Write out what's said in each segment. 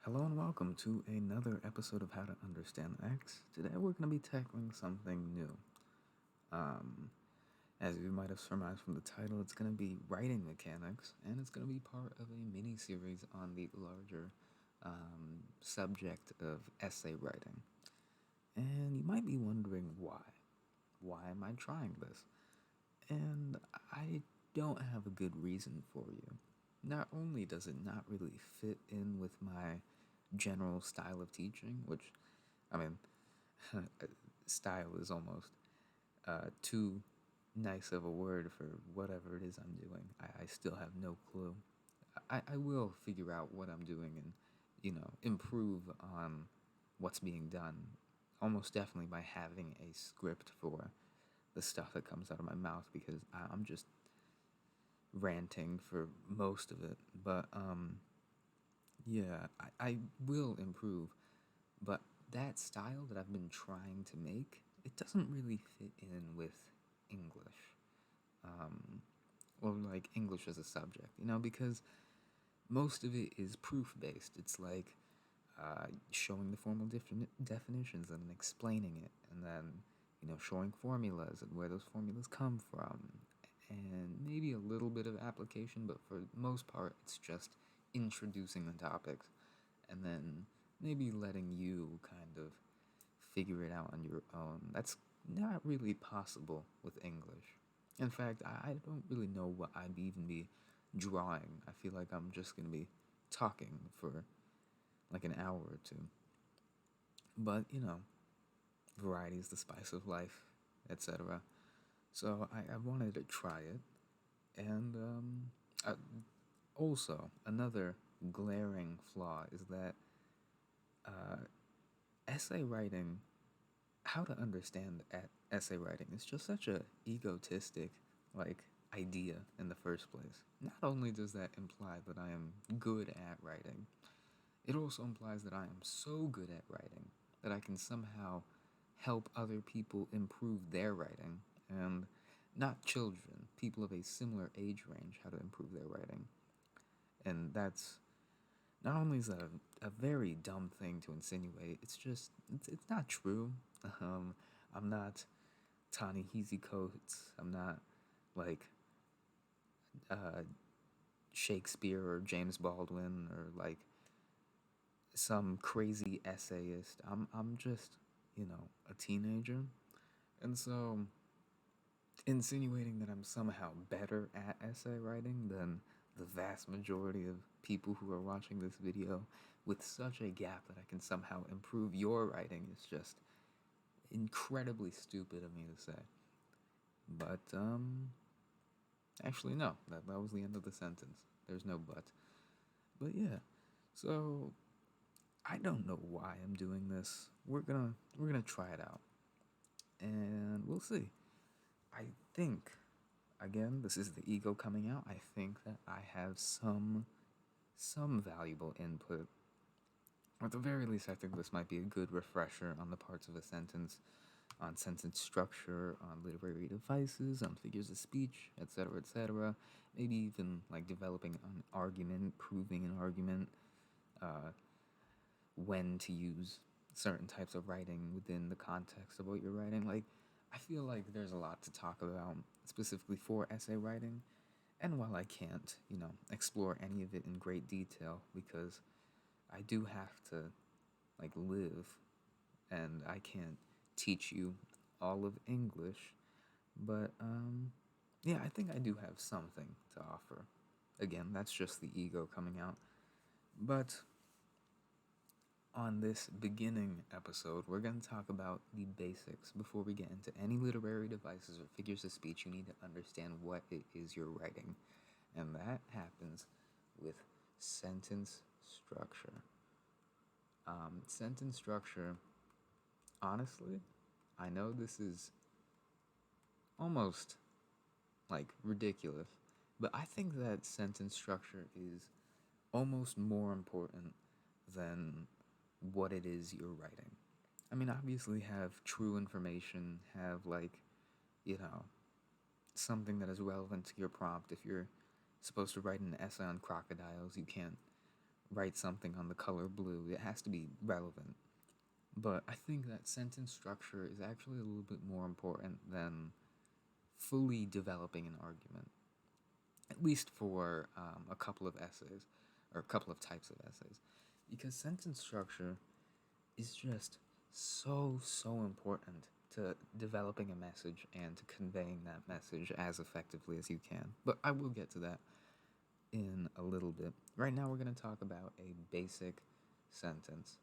Hello and welcome to another episode of How to Understand X. Today we're going to be tackling something new. Um, as you might have surmised from the title, it's going to be writing mechanics, and it's going to be part of a mini series on the larger subject of essay writing. And you might be wondering why. Why am I trying this? And I don't have a good reason for you. Not only does it not really fit in with my general style of teaching, which, I mean, style is almost too nice of a word for whatever it is I'm doing. I still have no clue. I will figure out what I'm doing and, improve on what's being done. Almost definitely by having a script for the stuff that comes out of my mouth because I'm just ranting for most of it. But yeah, I will improve. But that style that I've been trying to make, it doesn't really fit in with English. Or like English as a subject, because most of it is proof based. It's like showing the formal definitions and explaining it, and then showing formulas and where those formulas come from, and maybe a little bit of application. But for the most part, it's just introducing the topics, and then maybe letting you kind of figure it out on your own. That's not really possible with English. In fact, I don't really know what I'd even be drawing. I feel like I'm just going to be talking for like an hour or two. But, variety is the spice of life, etc. So I wanted to try it. And uh, also, another glaring flaw is that uh, essay writing, how to understand essay writing, is just such a egotistic, like, idea in the first place. Not only does that imply that I am good at writing, it also implies that I am so good at writing that I can somehow help other people improve their writing, and not children, people of a similar age range, how to improve their writing. And that's not only is that a very dumb thing to insinuate, it's not true. Um, I'm not Ta-Nehisi Coates. I'm not like uh, Shakespeare or James Baldwin or like some crazy essayist. I'm just, a teenager. And so insinuating that I'm somehow better at essay writing than the vast majority of people who are watching this video with such a gap that I can somehow improve your writing is just incredibly stupid of me to say. But actually no, that was the end of the sentence. There's no but. But yeah. So I don't know why I'm doing this. We're gonna try it out, and we'll see. I think, again, this is the ego coming out. I think that I have some valuable input. At the very least, I think this might be a good refresher on the parts of a sentence, on sentence structure, on literary devices, on figures of speech, etc., etc. Maybe even like developing an argument, proving an argument, uh, when to use certain types of writing within the context of what you're writing. Like, I feel like there's a lot to talk about specifically for essay writing. And while I can't, explore any of it in great detail because I do have to like live and I can't teach you all of English, but yeah, I think I do have something to offer. Again, that's just the ego coming out. But on this beginning episode, we're going to talk about the basics. Before we get into any literary devices or figures of speech, you need to understand what it is you're writing. And that happens with sentence structure. Sentence structure, honestly, I know this is almost like ridiculous, but I think that sentence structure is almost more important than what it is you're writing. I mean, obviously, have true information, have like, you know, something that is relevant to your prompt. If you're supposed to write an essay on crocodiles, you can't write something on the color blue. It has to be relevant. But I think that sentence structure is actually a little bit more important than fully developing an argument, at least for a couple of essays or a couple of types of essays, because sentence structure is just so important to developing a message and to conveying that message as effectively as you can. But I will get to that in a little bit. Right now we're going to talk about a basic sentence.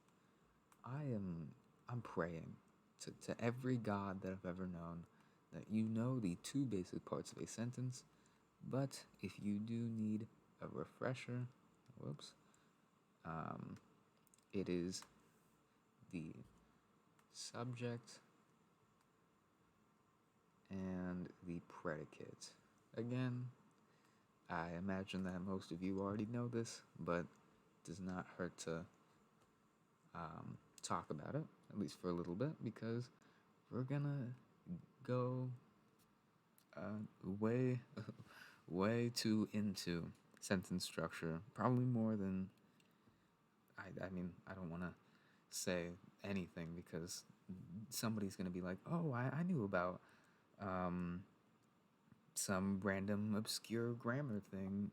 I'm praying to every god that I've ever known that you know the two basic parts of a sentence, but if you do need a refresher, whoops, um, it is the subject and the predicate. Again, I imagine that most of you already know this, but it does not hurt to talk about it, at least for a little bit, because we're gonna go way, way too into sentence structure. Probably more than I mean, I don't want to say anything because somebody's gonna be like, "Oh, I knew about um, some random obscure grammar thing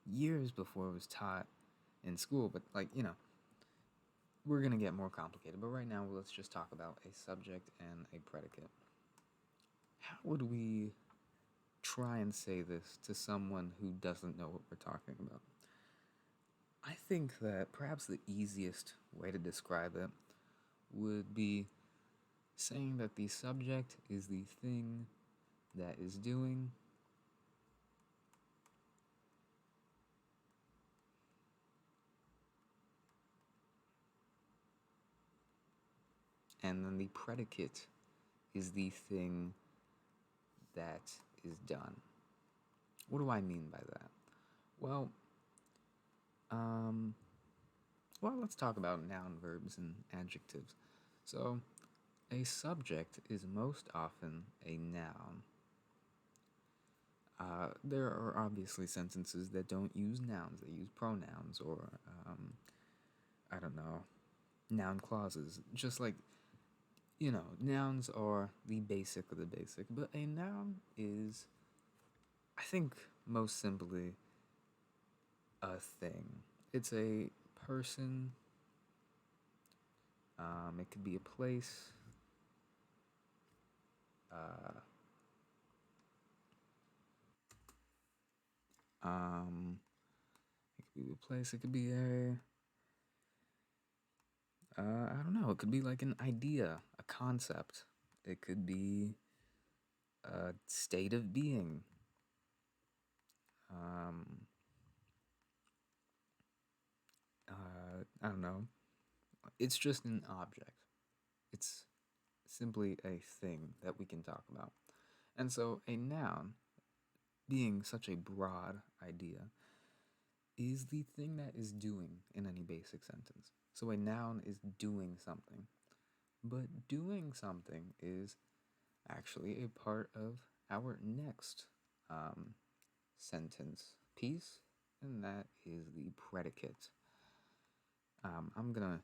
years before it was taught in school." But we're gonna get more complicated. But right now, let's just talk about a subject and a predicate. How would we try and say this to someone who doesn't know what we're talking about? I think that perhaps the easiest way to describe it would be saying that the subject is the thing that is doing, and then the predicate is the thing that is done. What do I mean by that? Well, um, let's talk about noun, verbs, and adjectives. So, a subject is most often a noun. There are obviously sentences that don't use nouns, they use pronouns or, I don't know, noun clauses. Just like, nouns are the basic of the basic, but a noun is, I think, most simply a thing. It's a person, it could be a place, uh, it could be a place, it could be I don't know, it could be like an idea, a concept. It could be a state of being. Um, I don't know. It's just an object. It's simply a thing that we can talk about. And so a noun, being such a broad idea, is the thing that is doing in any basic sentence. So a noun is doing something. But doing something is actually a part of our next um, sentence piece, and that is the predicate. I'm gonna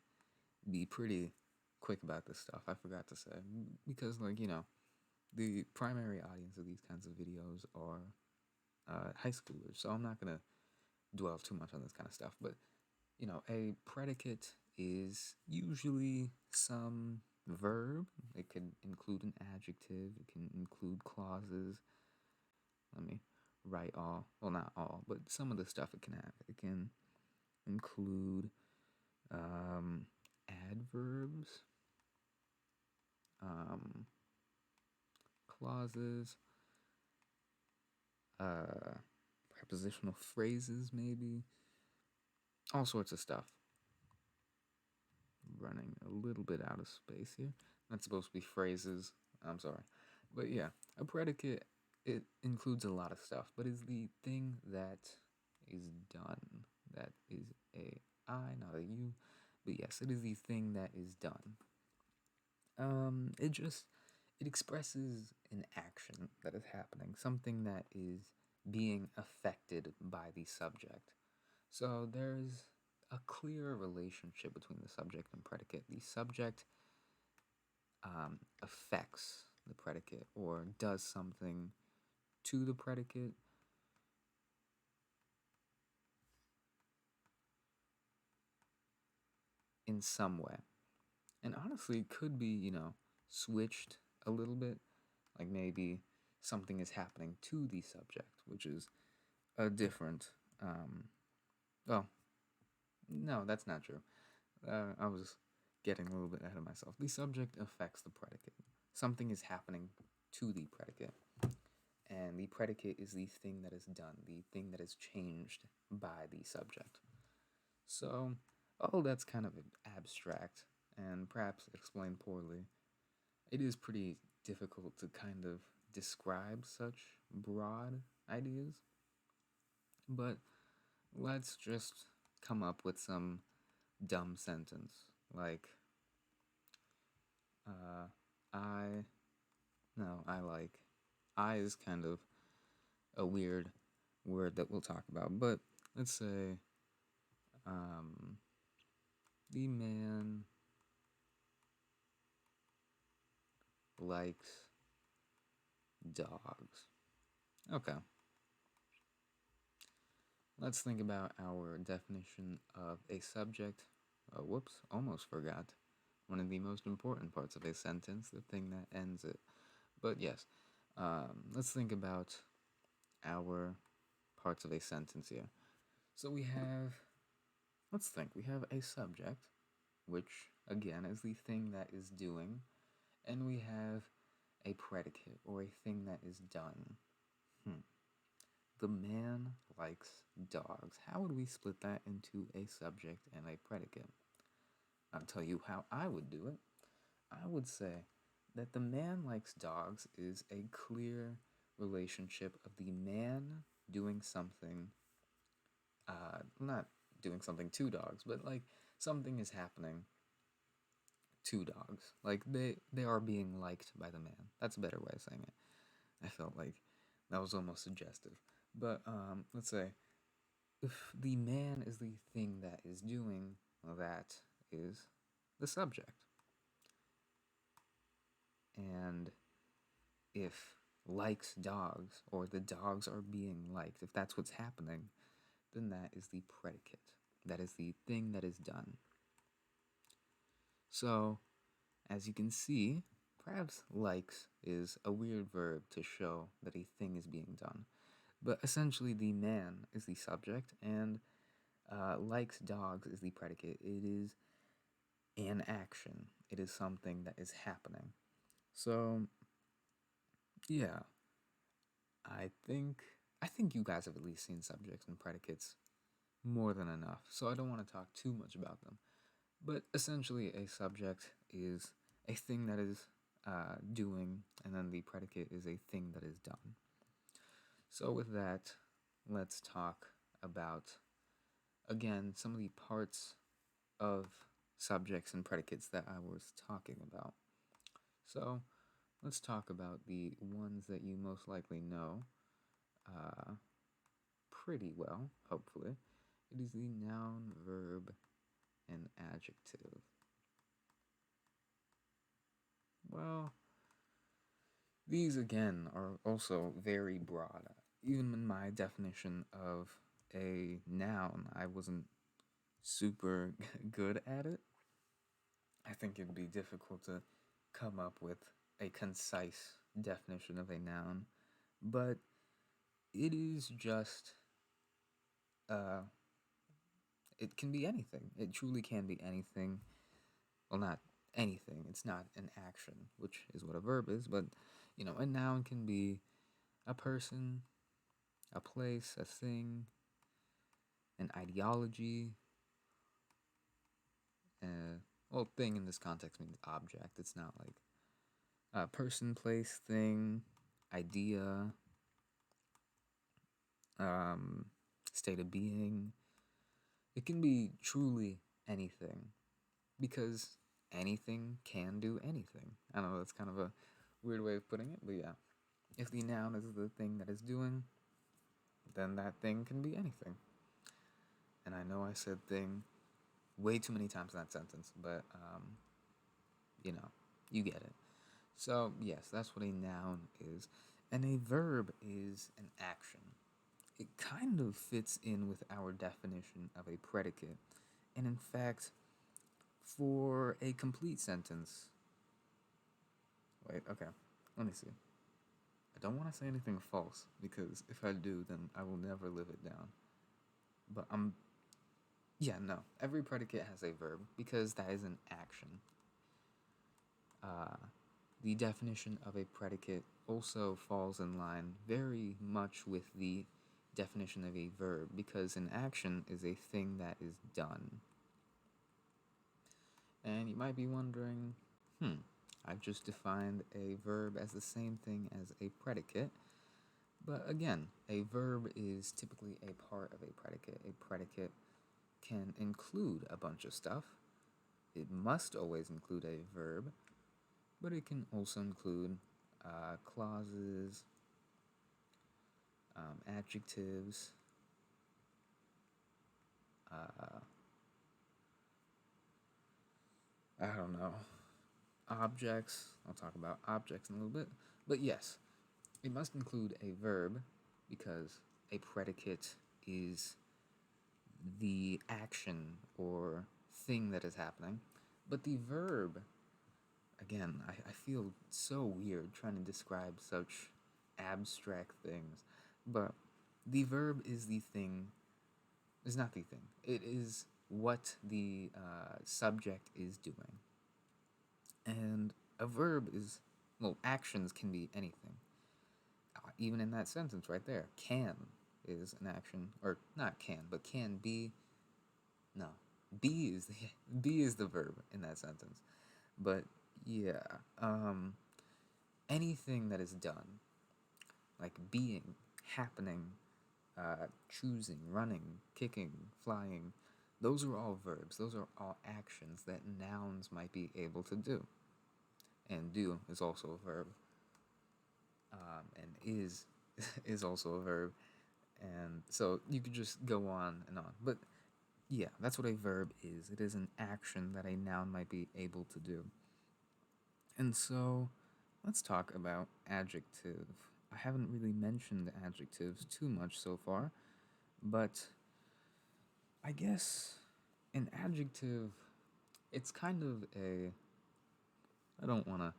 be pretty quick about this stuff. I forgot to say, because, the primary audience of these kinds of videos are high schoolers, so I'm not gonna dwell too much on this kind of stuff. But a predicate is usually some verb. It could include an adjective. It can include clauses. Let me write all. Well, not all, but some of the stuff it can have. It can include adverbs, um, clauses, prepositional phrases, maybe all sorts of stuff. Running a little bit out of space here. That's supposed to be phrases. I'm sorry. But yeah, a predicate, it includes a lot of stuff, but is the thing that is done. That is a I, not a you. But yes, it is the thing that is done. It expresses an action that is happening, something that is being affected by the subject. So there's a clear relationship between the subject and predicate. The subject affects the predicate or does something to the predicate in some way. And honestly, it could be, switched a little bit. Like maybe something is happening to the subject, which is a different. Well, no, that's not true. I was getting a little bit ahead of myself. The subject affects the predicate. Something is happening to the predicate. And the predicate is the thing that is done, the thing that is changed by the subject. So, all that's kind of abstract and perhaps explained poorly. It is pretty difficult to kind of describe such broad ideas. But let's just come up with some dumb sentence like, uh, I. No, I like. I is kind of a weird word that we'll talk about, but let's say, um, the man likes dogs. Okay. Let's think about our definition of a subject. Oh, whoops, almost forgot. One of the most important parts of a sentence, the thing that ends it. But yes, let's think about our parts of a sentence here. So we have a subject, which again is the thing that is doing, and we have a predicate or a thing that is done. The man likes dogs. How would we split that into a subject and a predicate? I'll tell you how I would do it. I would say that the man likes dogs is a clear relationship of the man doing something, not doing something to dogs, but like something is happening to dogs. Like they are being liked by the man. That's a better way of saying it. I felt like that was almost suggestive. But let's say if the man is the thing that is doing, well, that is the subject. And if likes dogs or the dogs are being liked, if that's what's happening, then that is the predicate. That is the thing that is done. So, as you can see, perhaps likes is a weird verb to show that a thing is being done. But essentially, the man is the subject, and likes dogs is the predicate. It is an action, it is something that is happening. So, yeah, I think you guys have at least seen subjects and predicates more than enough, so I don't want to talk too much about them. But essentially, a subject is a thing that is doing, and then the predicate is a thing that is done. So, with that, let's talk about, again, some of the parts of subjects and predicates that I was talking about. So, let's talk about the ones that you most likely know pretty well, hopefully. It is the noun, verb, and adjective. Well, these again are also very broad. Even in my definition of a noun, I wasn't super good at it. I think it'd be difficult to come up with a concise definition of a noun, but it is just, uh, it can be anything. It truly can be anything. Well, not anything. It's not an action, which is what a verb is, but, a noun can be a person, a place, a thing, an ideology. Well, thing in this context means object. It's not like person, place, thing, idea, state of being. It can be truly anything because anything can do anything. I know that's kind of a weird way of putting it, but yeah. If the noun is the thing that is doing, then that thing can be anything. And I know I said thing way too many times in that sentence, but you know, you get it. So, yes, that's what a noun is. And a verb is an action. It kind of fits in with our definition of a predicate. And in fact, for a complete sentence, wait, okay, let me see. I don't want to say anything false because if I do, then I will never live it down. But yeah, no. Every predicate has a verb because that is an action. Uh, the definition of a predicate also falls in line very much with the definition of a verb because an action is a thing that is done. And you might be wondering, I've just defined a verb as the same thing as a predicate. But again, a verb is typically a part of a predicate. A predicate can include a bunch of stuff. It must always include a verb, but it can also include clauses, adjectives, I don't know, objects. I'll talk about objects in a little bit. But yes, it must include a verb because a predicate is the action or thing that is happening. But the verb, again, I feel so weird trying to describe such abstract things. But the verb is the thing, is not the thing. It is what the subject is doing. And a verb is, well, actions can be anything. Even in that sentence right there, can is an action, or not can, but can be. No, be is the verb in that sentence. But yeah, anything that is done, like being, happening, choosing, running, kicking, flying, those are all verbs. Those are all actions that nouns might be able to do. And do is also a verb. And is also a verb. And so you could just go on and on. But yeah, that's what a verb is. It is an action that a noun might be able to do. And so let's talk about adjective. I haven't really mentioned adjectives too much so far, but I guess an adjective, it's kind of a, I don't want to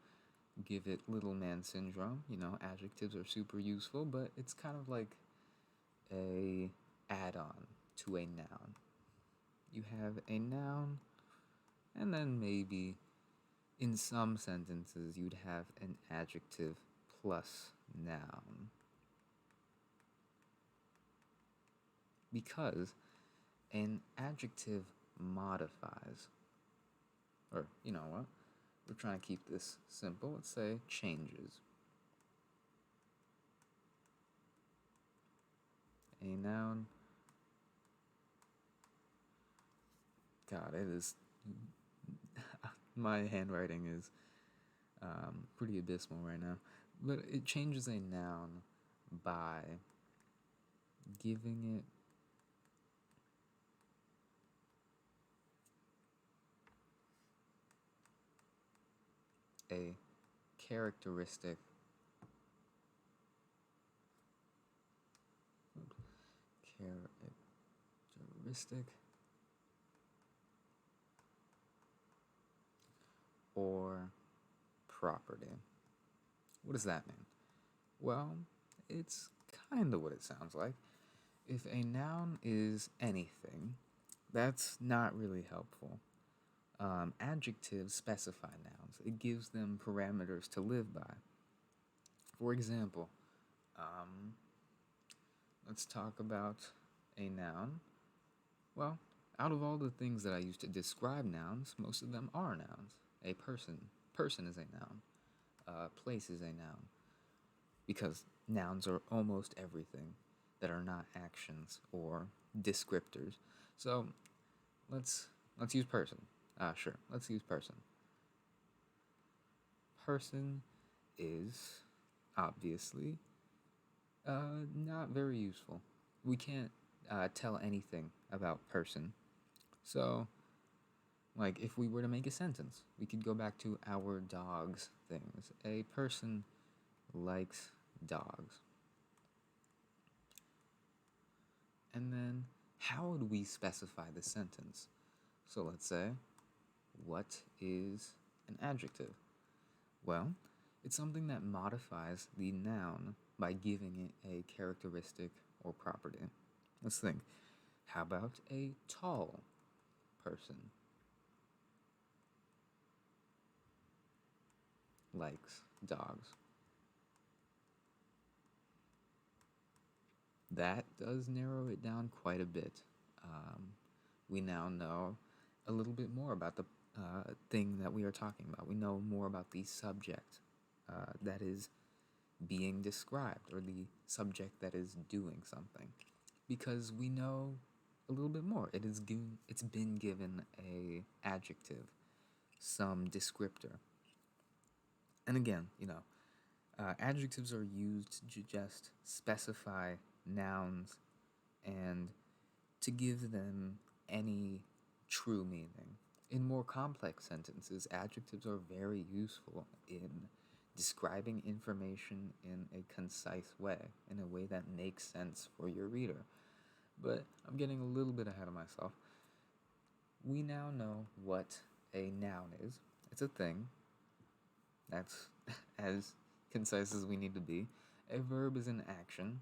give it little man syndrome. You know, adjectives are super useful, but it's kind of like a add-on to a noun. You have a noun, and then maybe in some sentences you'd have an adjective plus noun. Because an adjective modifies, or you know what? We're trying to keep this simple. Let's say changes. A noun. God, it is. My handwriting is pretty abysmal right now. But it changes a noun by giving it a characteristic or property. What does that mean? Well, it's kind of what it sounds like. If a noun is anything, that's not really helpful. Adjectives specify nouns, it gives them parameters to live by. For example, let's talk about a noun. Well, out of all the things that I use to describe nouns, most of them are nouns. A person is a noun. Place is a noun. Because nouns are almost everything that are not actions or descriptors. So let's use person. Sure, let's use person. Person is obviously not very useful. We can't tell anything about person. So Like, if we were to make a sentence, we could go back to our dogs things. A person likes dogs. And then, how would we specify the sentence? So let's say, what is an adjective? Well, it's something that modifies the noun by giving it a characteristic or property. Let's think. How about a tall person? Likes dogs. That does narrow it down quite a bit. Um, we now know a little bit more about the thing that we are talking about. We know more about the subject that is being described, or the subject that is doing something, because we know a little bit more. It's been given a adjective, some descriptor. And again, adjectives are used to just specify nouns and to give them any true meaning. In more complex sentences, adjectives are very useful in describing information in a concise way, in a way that makes sense for your reader. But I'm getting a little bit ahead of myself. We now know what a noun is. It's a thing. That's as concise as we need to be. A verb is an action,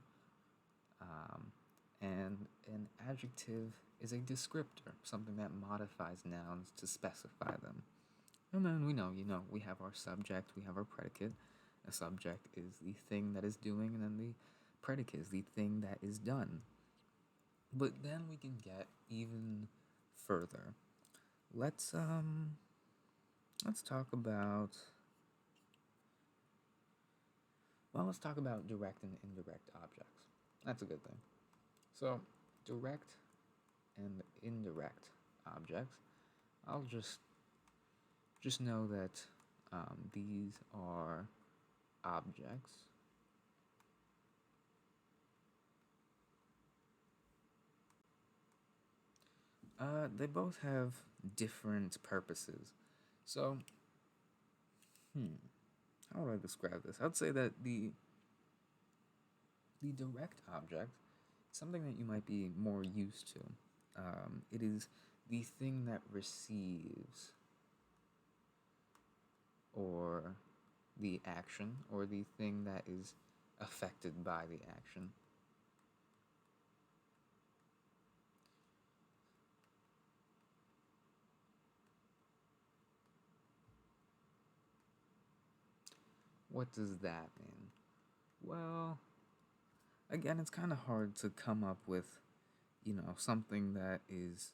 um, and an adjective is a descriptor, something that modifies nouns to specify them. And then we have our subject, we have our predicate. A subject is the thing that is doing, and then the predicate is the thing that is done. But then we can get even further. Let's talk about let's talk about direct and indirect objects. That's a good thing. So, direct and indirect objects. I'll just know that these are objects they both have different purposes. So, how would I describe this? I'd say that the direct object is something that you might be more used to. It is the thing that receives, or the action, or the thing that is affected by the action. What does that mean? Well, again, it's kind of hard to come up with, something that is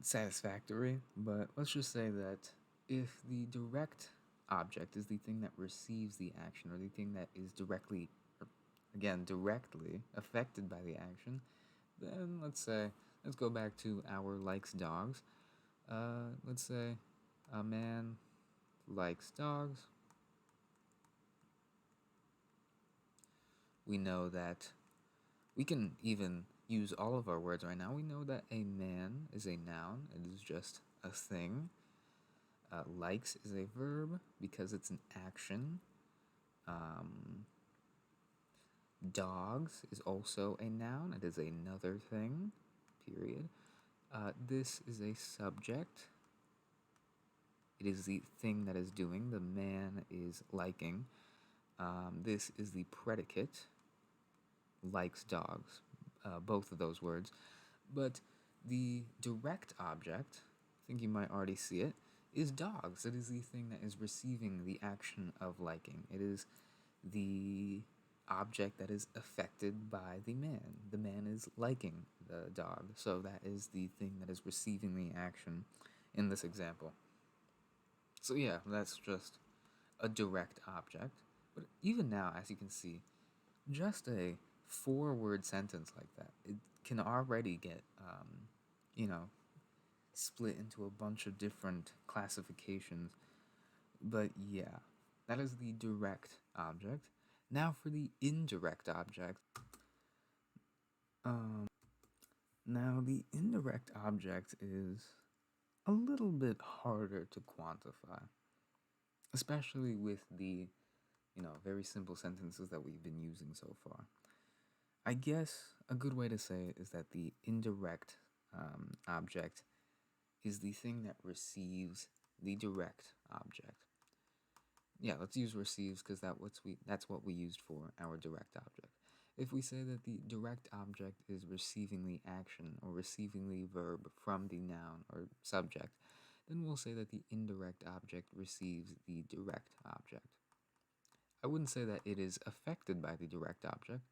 satisfactory, but let's just say that if the direct object is the thing that receives the action, or the thing that is directly, or again, directly affected by the action, then let's go back to our likes dogs. Let's say a man likes dogs. We know that we can even use all of our words right now. We know that a man is a noun, it is just a thing. Likes is a verb because it's an action. Dogs is also a noun, it is another thing, period. This is a subject. It is the thing that is doing. The man is liking. This is the predicate. Likes dogs. Both of those words. But the direct object, I think you might already see it, is dogs. It is the thing that is receiving the action of liking. It is the object that is affected by the man. The man is liking the dog. So that is the thing that is receiving the action in this example. So yeah, that's just a direct object. But even now, as you can see, just a 4-word sentence like that, it can already get, split into a bunch of different classifications. But yeah, that is the direct object. Now for the indirect object. Um, Now, the indirect object is a little bit harder to quantify, especially with the, very simple sentences that we've been using so far. I guess a good way to say it is that the indirect object is the thing that receives the direct object. Yeah, let's use receives because that's what we used for our direct object. If we say that the direct object is receiving the action or receiving the verb from the noun or subject, then we'll say that the indirect object receives the direct object. I wouldn't say that it is affected by the direct object,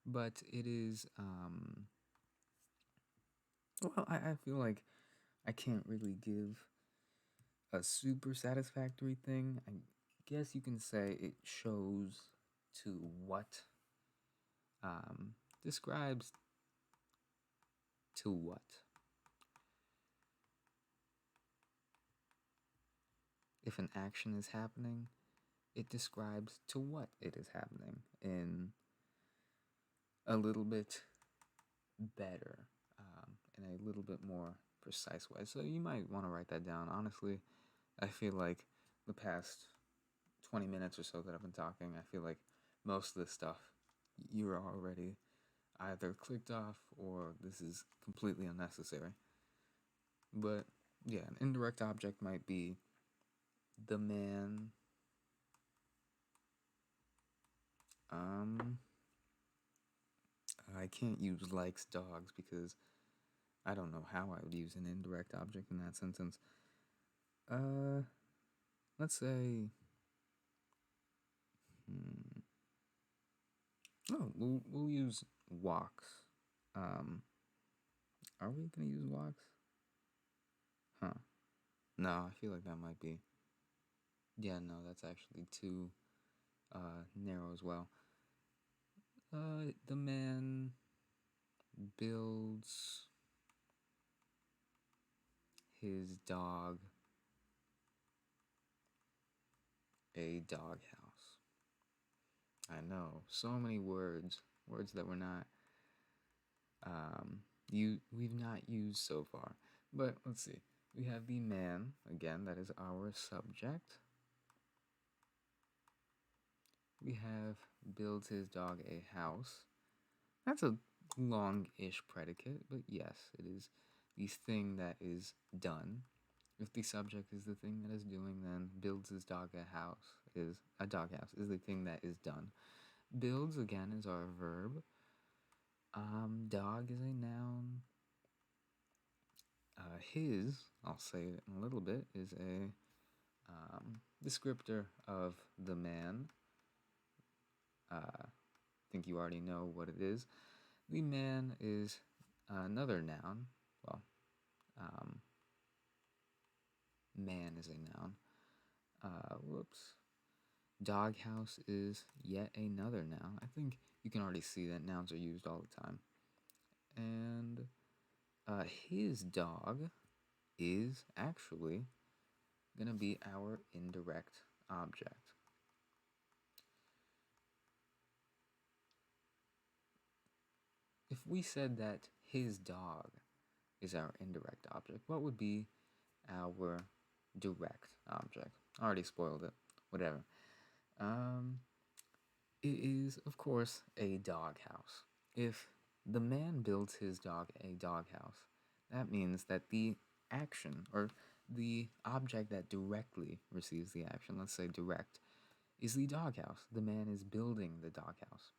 but it is, I feel like I can't really give a super satisfactory thing. I guess you can say it shows to what, describes to what. If an action is happening, it describes to what it is happening in a little bit better, in a little bit more precise way. So you might want to write that down. Honestly, I feel like the past 20 minutes or so that I've been talking, I feel like most of this stuff you're already either clicked off or this is completely unnecessary. But yeah, an indirect object might be the man. I can't use likes dogs because I don't know how I would use an indirect object in that sentence. Uh, let's say. Oh, we'll use walks. Are we gonna use walks? Huh. No, I feel like that might be. Yeah, no, that's actually too narrow as well. The man builds his dog a doghouse. I know, so many words that we're not we've not used so far. But let's see. We have the man again. That is our subject. We have builds his dog a house. That's a long-ish predicate, but yes, it is the thing that is done. If the subject is the thing that is doing, then builds his dog a doghouse is the thing that is done. Builds again is our verb. Dog is a noun. His, I'll say it in a little bit, is a descriptor of the man. I think you already know what it is. The man is another noun. Well, man is a noun. Whoops. Doghouse is yet another noun. I think you can already see that nouns are used all the time. And his dog is actually going to be our indirect object. If we said that his dog is our indirect object, what would be our direct object? I already spoiled it. Whatever. It is, of course, a doghouse. If the man builds his dog a doghouse, that means that the action or the object that directly receives the action, let's say direct, is the doghouse. The man is building the doghouse.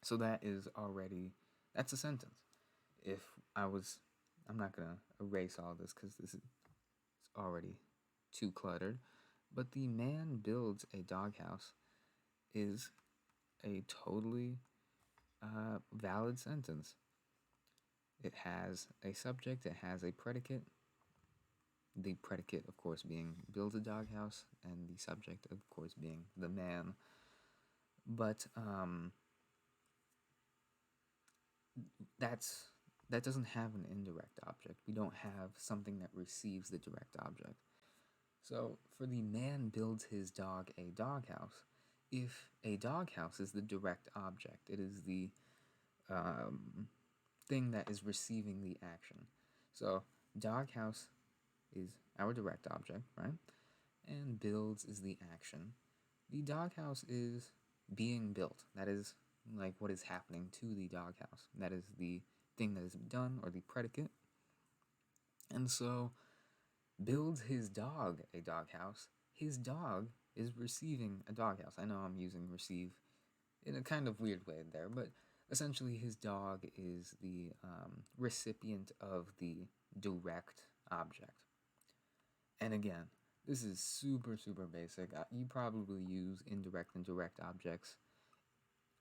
So that's a sentence. If I'm not going to erase all this because this is already too cluttered, but the man builds a doghouse is a totally valid sentence. It has a subject, it has a predicate. The predicate, of course, being build a doghouse, and the subject, of course, being the man. But that doesn't have an indirect object. We don't have something that receives the direct object. So for the man builds his dog a doghouse, if a doghouse is the direct object, it is the thing that is receiving the action. So doghouse is our direct object, right? And builds is the action. The doghouse is being built. That is like what is happening to the doghouse. That is the thing that is done, or the predicate. And so builds his dog a doghouse. His dog is receiving a doghouse. I know I'm using receive in a kind of weird way there, but essentially his dog is the recipient of the direct object. And again, this is super, super basic. You probably use indirect and direct objects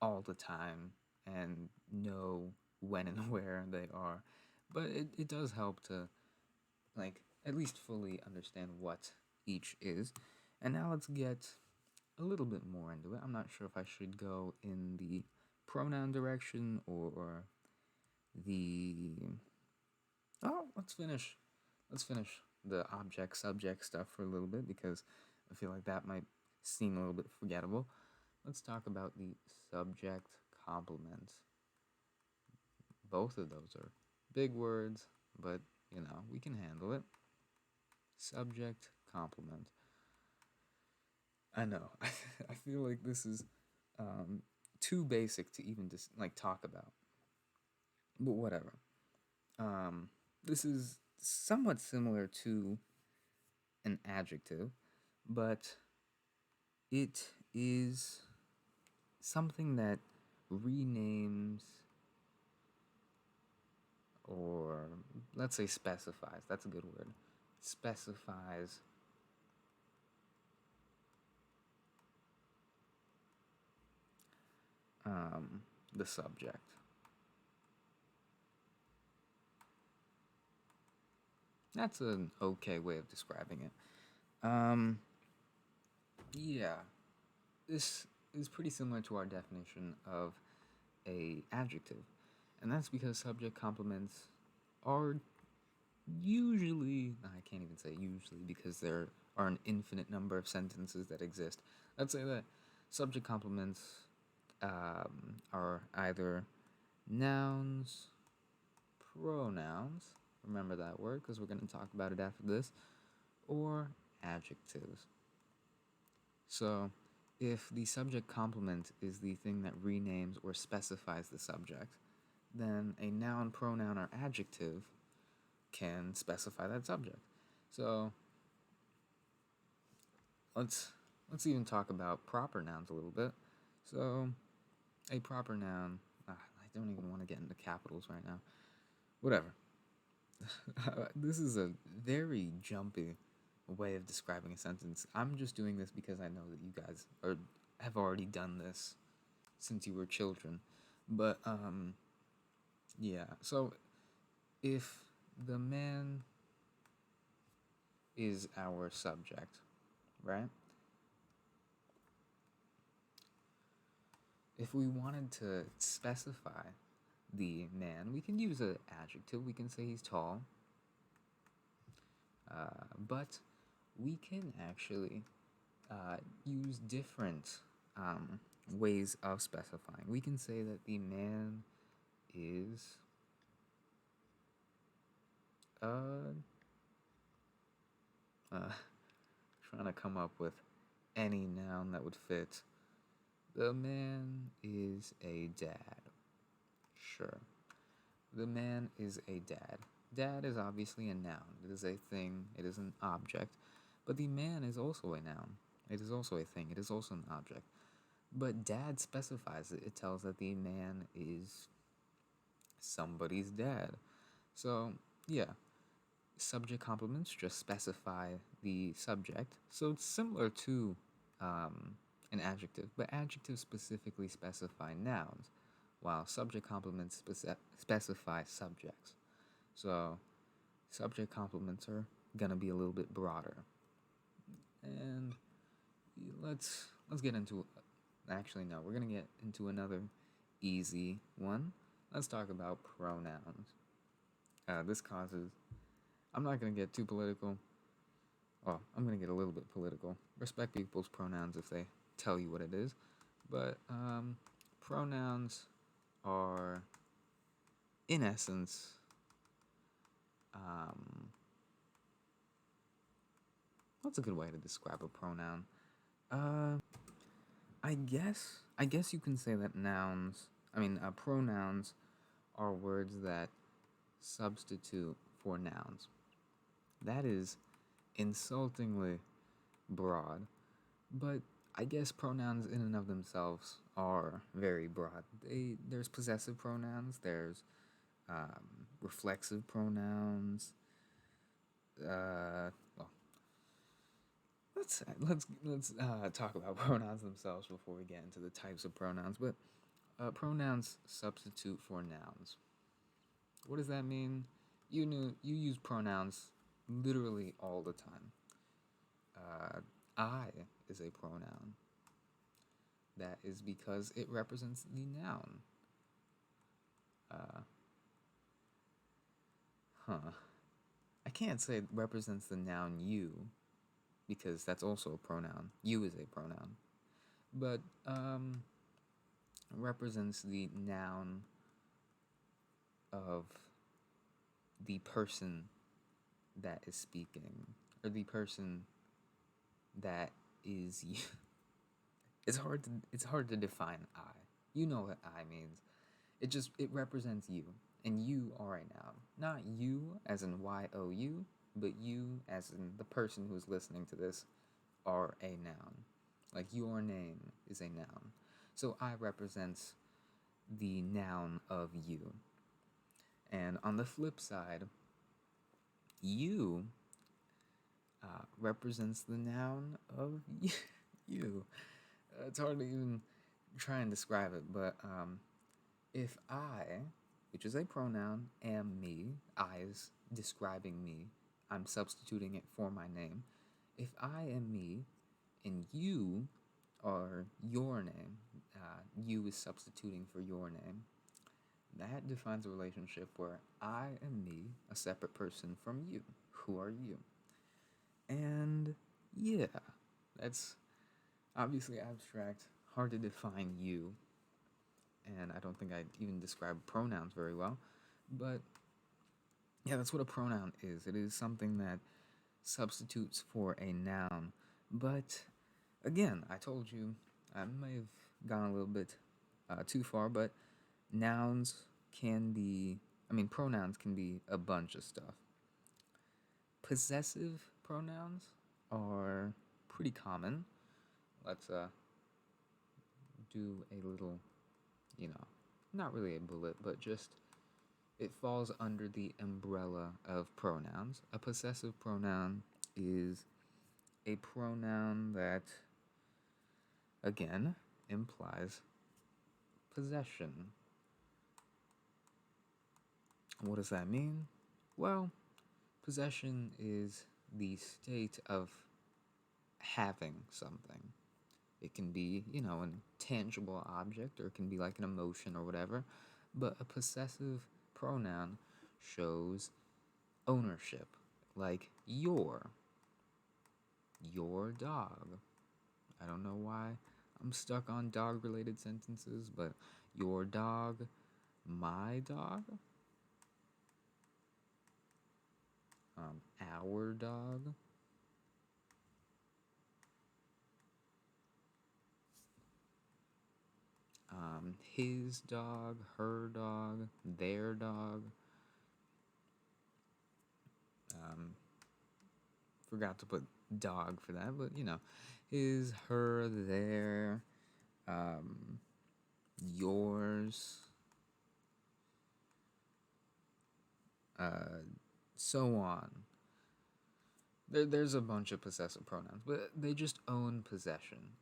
all the time and know when and where they are. But it does help to, like, at least fully understand what each is. And now let's get a little bit more into it. I'm not sure if I should go in the pronoun direction or the... Oh, let's finish the object subject stuff for a little bit, because I feel like that might seem a little bit forgettable. Let's talk about the subject complement. Both of those are big words, but we can handle it. Subject complement. I know. I feel like this is too basic to even just talk about, but whatever. This is somewhat similar to an adjective, but it is something that renames, or let's say specifies. That's a good word. Specifies the subject. That's an okay way of describing it. Yeah, this is pretty similar to our definition of a adjective, and that's because subject complements are usually, I can't even say usually because there are an infinite number of sentences that exist. Let's say that subject complements are either nouns, pronouns, remember that word because we're going to talk about it after this, or adjectives. So if the subject complement is the thing that renames or specifies the subject, then a noun, pronoun, or adjective can specify that subject. So let's even talk about proper nouns a little bit. So a proper noun, I don't even want to get into capitals right now. Whatever. This is a very jumpy way of describing a sentence. I'm just doing this because I know that you guys have already done this since you were children. But yeah. So if the man is our subject, right? If we wanted to specify the man, we can use an adjective. We can say he's tall. But we can actually use different ways of specifying. We can say that the man is trying to come up with any noun that would fit. The man is a dad. Sure. The man is a dad. Dad is obviously a noun. It is a thing. It is an object. But the man is also a noun. It is also a thing. It is also an object. But dad specifies it. It tells that the man is somebody's dad. So, yeah. Subject complements just specify the subject. So it's similar to an adjective, but adjectives specifically specify nouns, while subject complements specify subjects. So subject complements are gonna be a little bit broader. And let's get into, actually no, we're gonna get into another easy one. Let's talk about pronouns. This causes, I'm not gonna get too political. Well, I'm gonna get a little bit political. Respect people's pronouns if they tell you what it is, but pronouns are in essence, um, what's a good way to describe a pronoun? Uh, I guess you can say that pronouns are words that substitute for nouns. That is insultingly broad, but I guess pronouns in and of themselves are very broad. There's possessive pronouns, there's reflexive pronouns. Well, let's talk about pronouns themselves before we get into the types of pronouns. But pronouns substitute for nouns. What does that mean? You use pronouns literally all the time. I is a pronoun. That is because it represents the noun. Uh, huh. I can't say it represents the noun you, because that's also a pronoun. You is a pronoun. But represents the noun of the person that is speaking, or the person that is you. It's hard to define I. You know what I means. It represents you, and you are a noun. Not you as in YOU, but you as in the person who is listening to this are a noun. Like your name is a noun. So I represents the noun of you. And on the flip side, you represents the noun of you. It's hard to even try and describe it, but if I, which is a pronoun, am me, I is describing me, I'm substituting it for my name. If I am me and you are your name, you is substituting for your name, that defines a relationship where I am me, a separate person from you. Who are you? And yeah, that's obviously abstract, hard to define you, and I don't think I'd even describe pronouns very well. But yeah, that's what a pronoun is. It is something that substitutes for a noun. But again, I told you, I may have gone a little bit too far, but pronouns can be a bunch of stuff. Possessive pronouns are pretty common. Let's do a little, not really a bullet, but just it falls under the umbrella of pronouns. A possessive pronoun is a pronoun that, again, implies possession. What does that mean? Well, possession is the state of having something. It can be, a tangible object, or it can be like an emotion or whatever. But a possessive pronoun shows ownership, like your dog. I don't know why I'm stuck on dog related sentences, but your dog, my dog, our dog. His dog, her dog, their dog. Forgot to put dog for that, but his, her, their, yours, so on. There's a bunch of possessive pronouns, but they just own possession.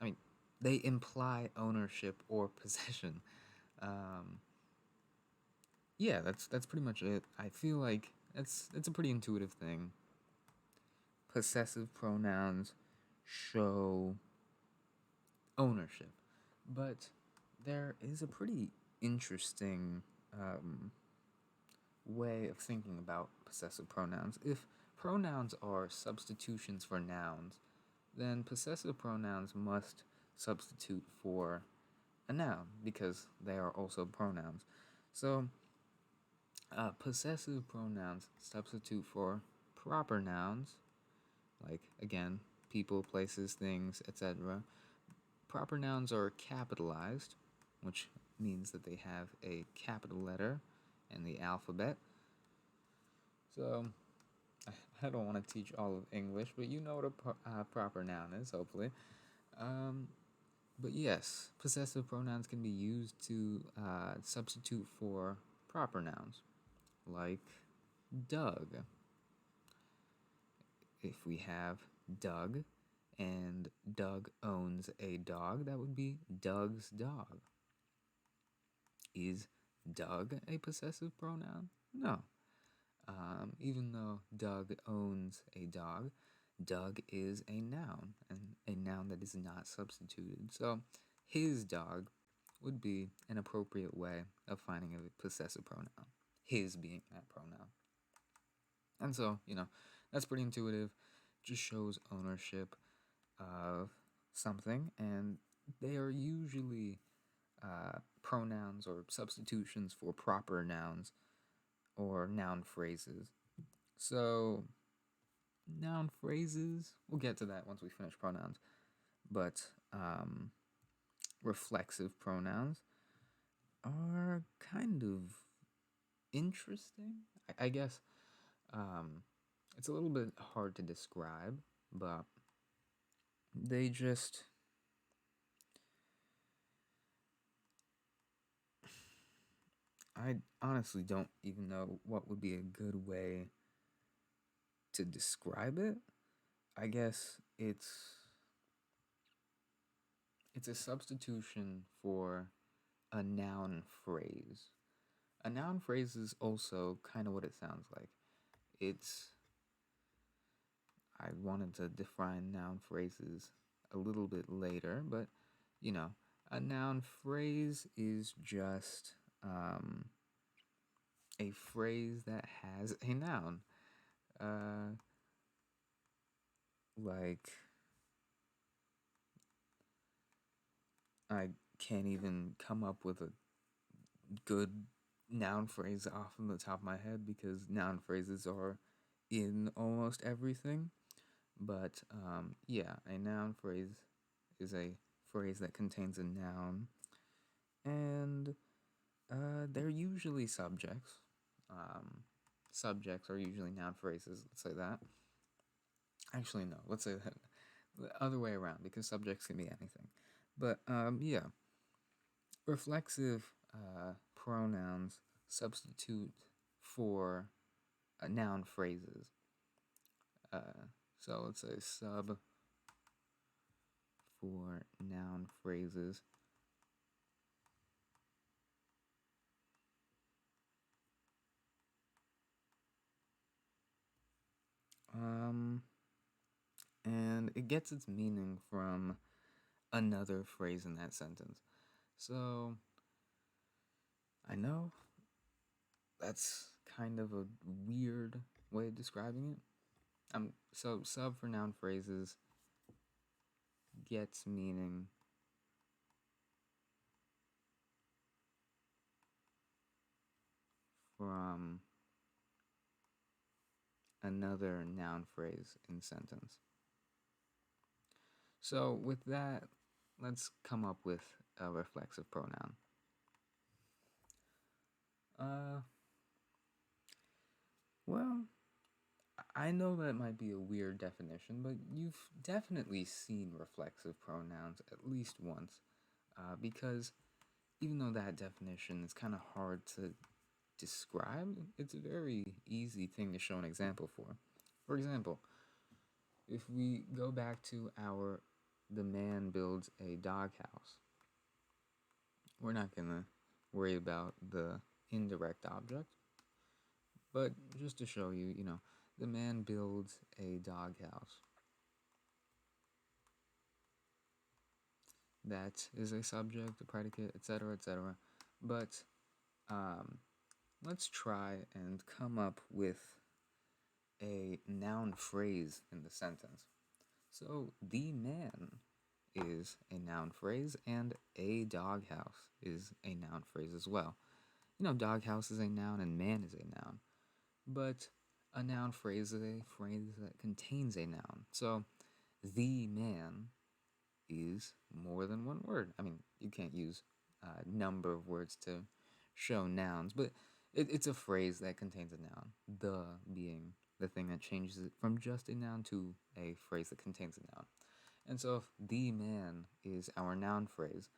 They imply ownership or possession. Yeah, that's pretty much it. I feel like it's a pretty intuitive thing. Possessive pronouns show ownership, but there is a pretty interesting way of thinking about possessive pronouns. If pronouns are substitutions for nouns, then possessive pronouns must substitute for a noun because they are also pronouns. So Possessive pronouns substitute for proper nouns, like again, people, places, things, etc. Proper nouns are capitalized, which means that they have a capital letter in the alphabet. So, I don't want to teach all of English, but you know what a proper noun is, hopefully. Um, but yes, possessive pronouns can be used to substitute for proper nouns, like Doug. If we have Doug and Doug owns a dog, that would be Doug's dog. Is Doug a possessive pronoun? No. Even though Doug owns a dog, Doug is a noun, and a noun that is not substituted. So his dog would be an appropriate way of finding a possessive pronoun, his being that pronoun. And so, that's pretty intuitive, just shows ownership of something, and they are usually pronouns or substitutions for proper nouns or noun phrases. So, noun phrases, we'll get to that once we finish pronouns, but reflexive pronouns are kind of interesting. I guess it's a little bit hard to describe, but they just I honestly don't even know what would be a good way to describe it. I guess it's a substitution for a noun phrase. A noun phrase is also kind of what it sounds like. I wanted to define noun phrases a little bit later, but a noun phrase is just a phrase that has a noun. Uh, like, I can't even come up with a good noun phrase off the top of my head because noun phrases are in almost everything. But yeah, a noun phrase is a phrase that contains a noun, and they're usually subjects. Subjects are usually noun phrases. Let's say that. Actually, no. Let's say that the other way around because subjects can be anything. But yeah, reflexive pronouns substitute for noun phrases. So let's say sub for noun phrases. And it gets its meaning from another phrase in that sentence. So I know that's kind of a weird way of describing it. So sub for noun phrases gets meaning from another noun phrase in sentence. So with that, let's come up with a reflexive pronoun. Well, I know that might be a weird definition, but you've definitely seen reflexive pronouns at least once, because even though that definition is kind of hard to describe, it's a very easy thing to show an example for. For example, if we go back to the man builds a doghouse, we're not going to worry about the indirect object, but just to show you, the man builds a doghouse. That is a subject, a predicate, etc., etc. But let's try and come up with a noun phrase in the sentence. So, the man is a noun phrase, and a doghouse is a noun phrase as well. doghouse is a noun and man is a noun. But a noun phrase is a phrase that contains a noun. So the man is more than one word. I mean, you can't use a number of words to show nouns, but it's a phrase that contains a noun. The being the thing that changes it from just a noun to a phrase that contains a noun. And so, if the man is our noun phrase,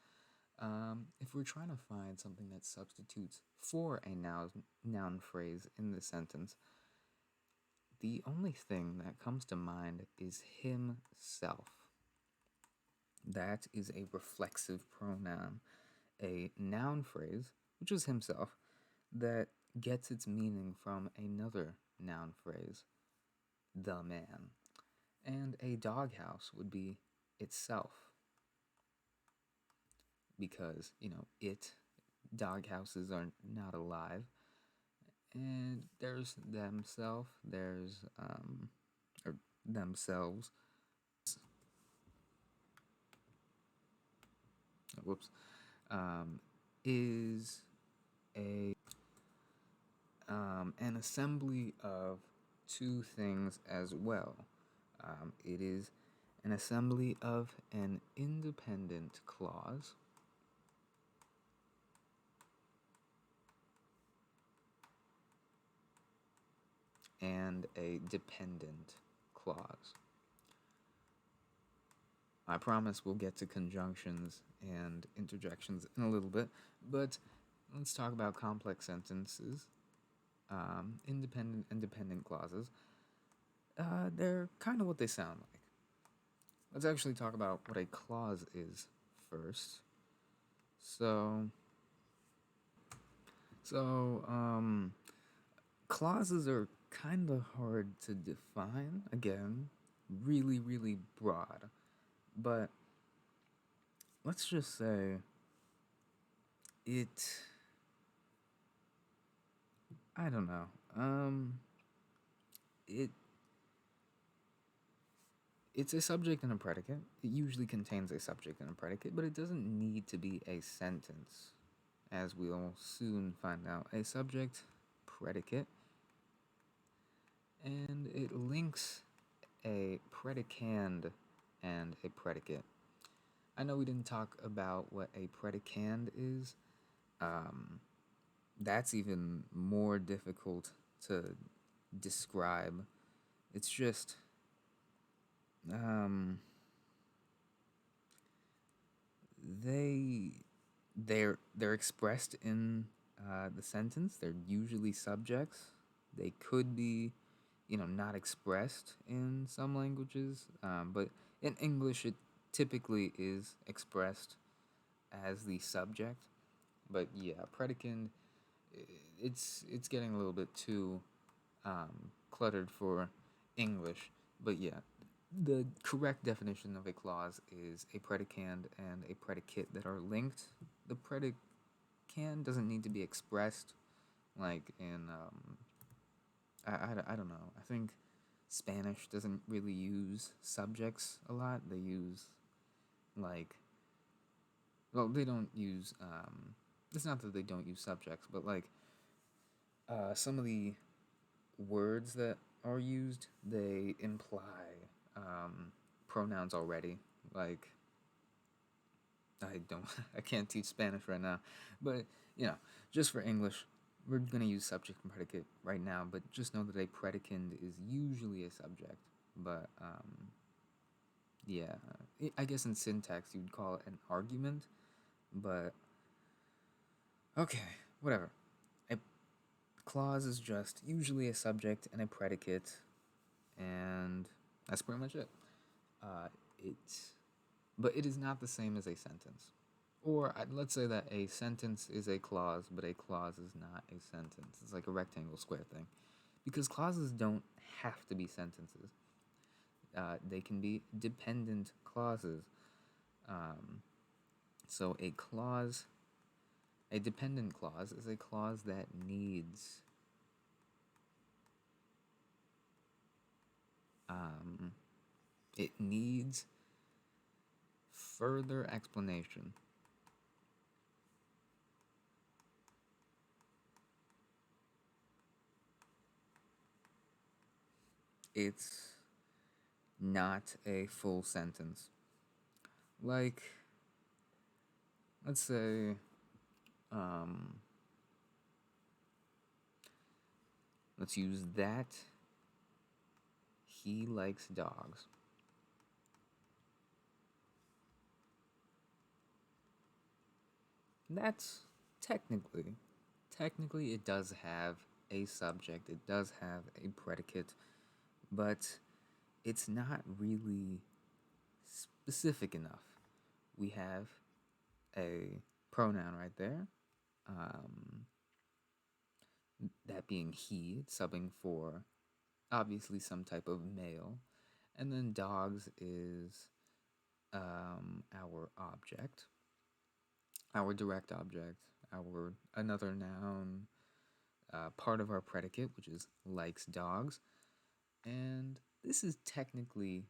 if we're trying to find something that substitutes for a noun phrase in the sentence, the only thing that comes to mind is himself. That is a reflexive pronoun, a noun phrase, which is himself, that gets its meaning from another noun phrase, the man. And a doghouse would be itself, because, doghouses are not alive. And there's or themselves. Whoops. Is an assembly of two things as well. It is an assembly of an independent clause and a dependent clause. I promise we'll get to conjunctions and interjections in a little bit, but let's talk about complex sentences. Independent and dependent clauses. They're kind of what they sound like. Let's actually talk about what a clause is first. Clauses are kind of hard to define. Again, really, really broad. But let's just say I don't know. It's a subject and a predicate. It usually contains a subject and a predicate, but it doesn't need to be a sentence, as we'll soon find out. A subject, predicate, and it links a predicand and a predicate. I know we didn't talk about what a predicand is. That's even more difficult to describe. It's just they're expressed in the sentence. They're usually subjects. They could be, not expressed in some languages, but in English it typically is expressed as the subject. But yeah, predicand, it's getting a little bit too cluttered for English. But yeah, the correct definition of a clause is a predicand and a predicate that are linked. The predicand doesn't need to be expressed like in I don't know. I think Spanish doesn't really use subjects a lot. They use like they don't use it's not that they don't use subjects, but like some of the words that are used, they imply pronouns already. Like I can't teach Spanish right now, but just for English, we're gonna use subject and predicate right now. But just know that a predicand is usually a subject. But yeah, I guess in syntax you'd call it an argument. But okay, whatever. A clause is just usually a subject and a predicate, and that's pretty much it. But it is not the same as a sentence. Or let's say that a sentence is a clause, but a clause is not a sentence. It's like a rectangle square thing. Because clauses don't have to be sentences. They can be dependent clauses. So a dependent clause is a clause that needs it needs further explanation. it's not a full sentence. Like, let's say, um, let's use that he likes dogs. That's technically, technically, it does have a subject, it does have a predicate, but it's not really specific enough. We have a pronoun right there, um, that being he, subbing for obviously some type of male, and then dogs is our object, our direct object, our another noun, part of our predicate, which is likes dogs, and this is technically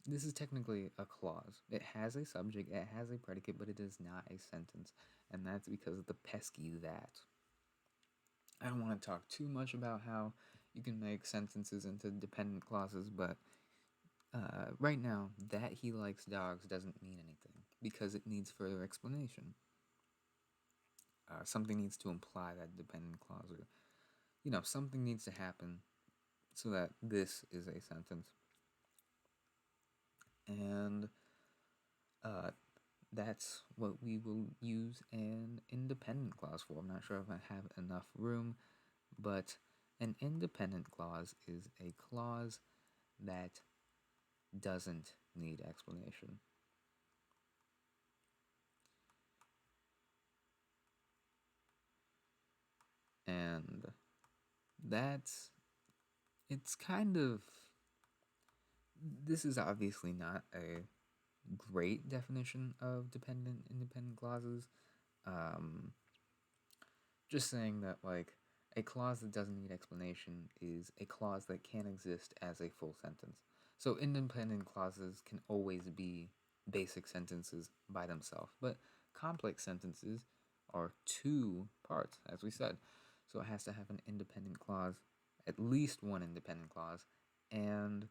a clause. It has a subject, it has a predicate, but it is not a sentence, and that's because of the pesky that. I don't want to talk too much about how you can make sentences into dependent clauses, but right now, that he likes dogs doesn't mean anything because it needs further explanation. Something needs to imply that dependent clause, or something needs to happen so that this is a sentence. And uh, that's what we will use an independent clause for. I'm not sure if I have enough room, but an independent clause is a clause that doesn't need explanation. And that's it's kind of this is obviously not a great definition of dependent independent clauses. Um, just saying that like a clause that doesn't need explanation is a clause that can't exist as a full sentence. So independent clauses can always be basic sentences by themselves, but complex sentences are two parts, as we said. So it has to have an independent clause, at least one independent clause, and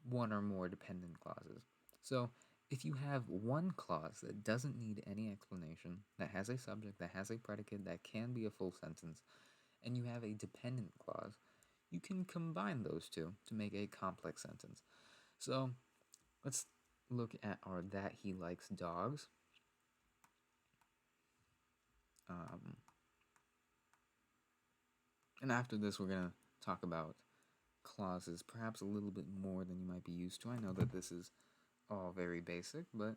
one or more dependent clauses. So if you have one clause that doesn't need any explanation, that has a subject, that has a predicate, that can be a full sentence, and you have a dependent clause, you can combine those two to make a complex sentence. So let's look at our that he likes dogs. Um, and after this, we're going to talk about clauses, perhaps a little bit more than you might be used to. I know that this is all very basic, but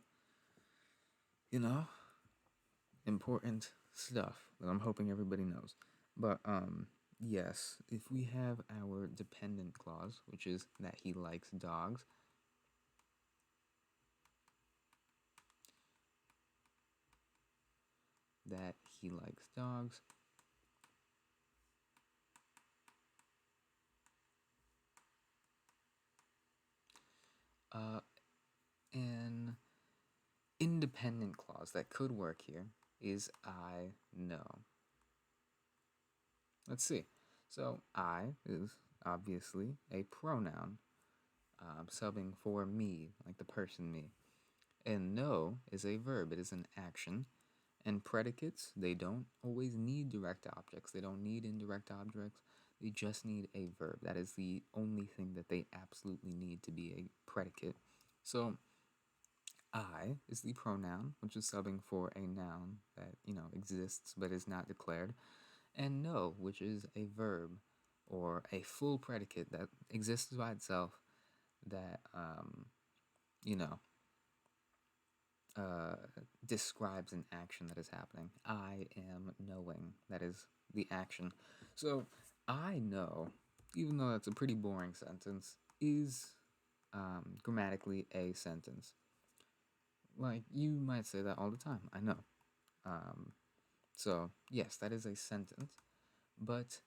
you know, important stuff that I'm hoping everybody knows. But yes, if we have our dependent clause, which is that he likes dogs, that he likes dogs, uh, an independent clause that could work here is I know. Let's see. So I is obviously a pronoun, subbing for me, like the person me. And know is a verb, it is an action. And predicates, they don't always need direct objects, they don't need indirect objects, they just need a verb. That is the only thing that they absolutely need to be a predicate. So, I is the pronoun, which is subbing for a noun that, exists but is not declared. And know, which is a verb or a full predicate that exists by itself that, you know, uh, describes an action that is happening. I am knowing. That is the action. So I know, even though that's a pretty boring sentence, is grammatically a sentence. Like you might say that all the time. I know. Um, so yes, that is a sentence, but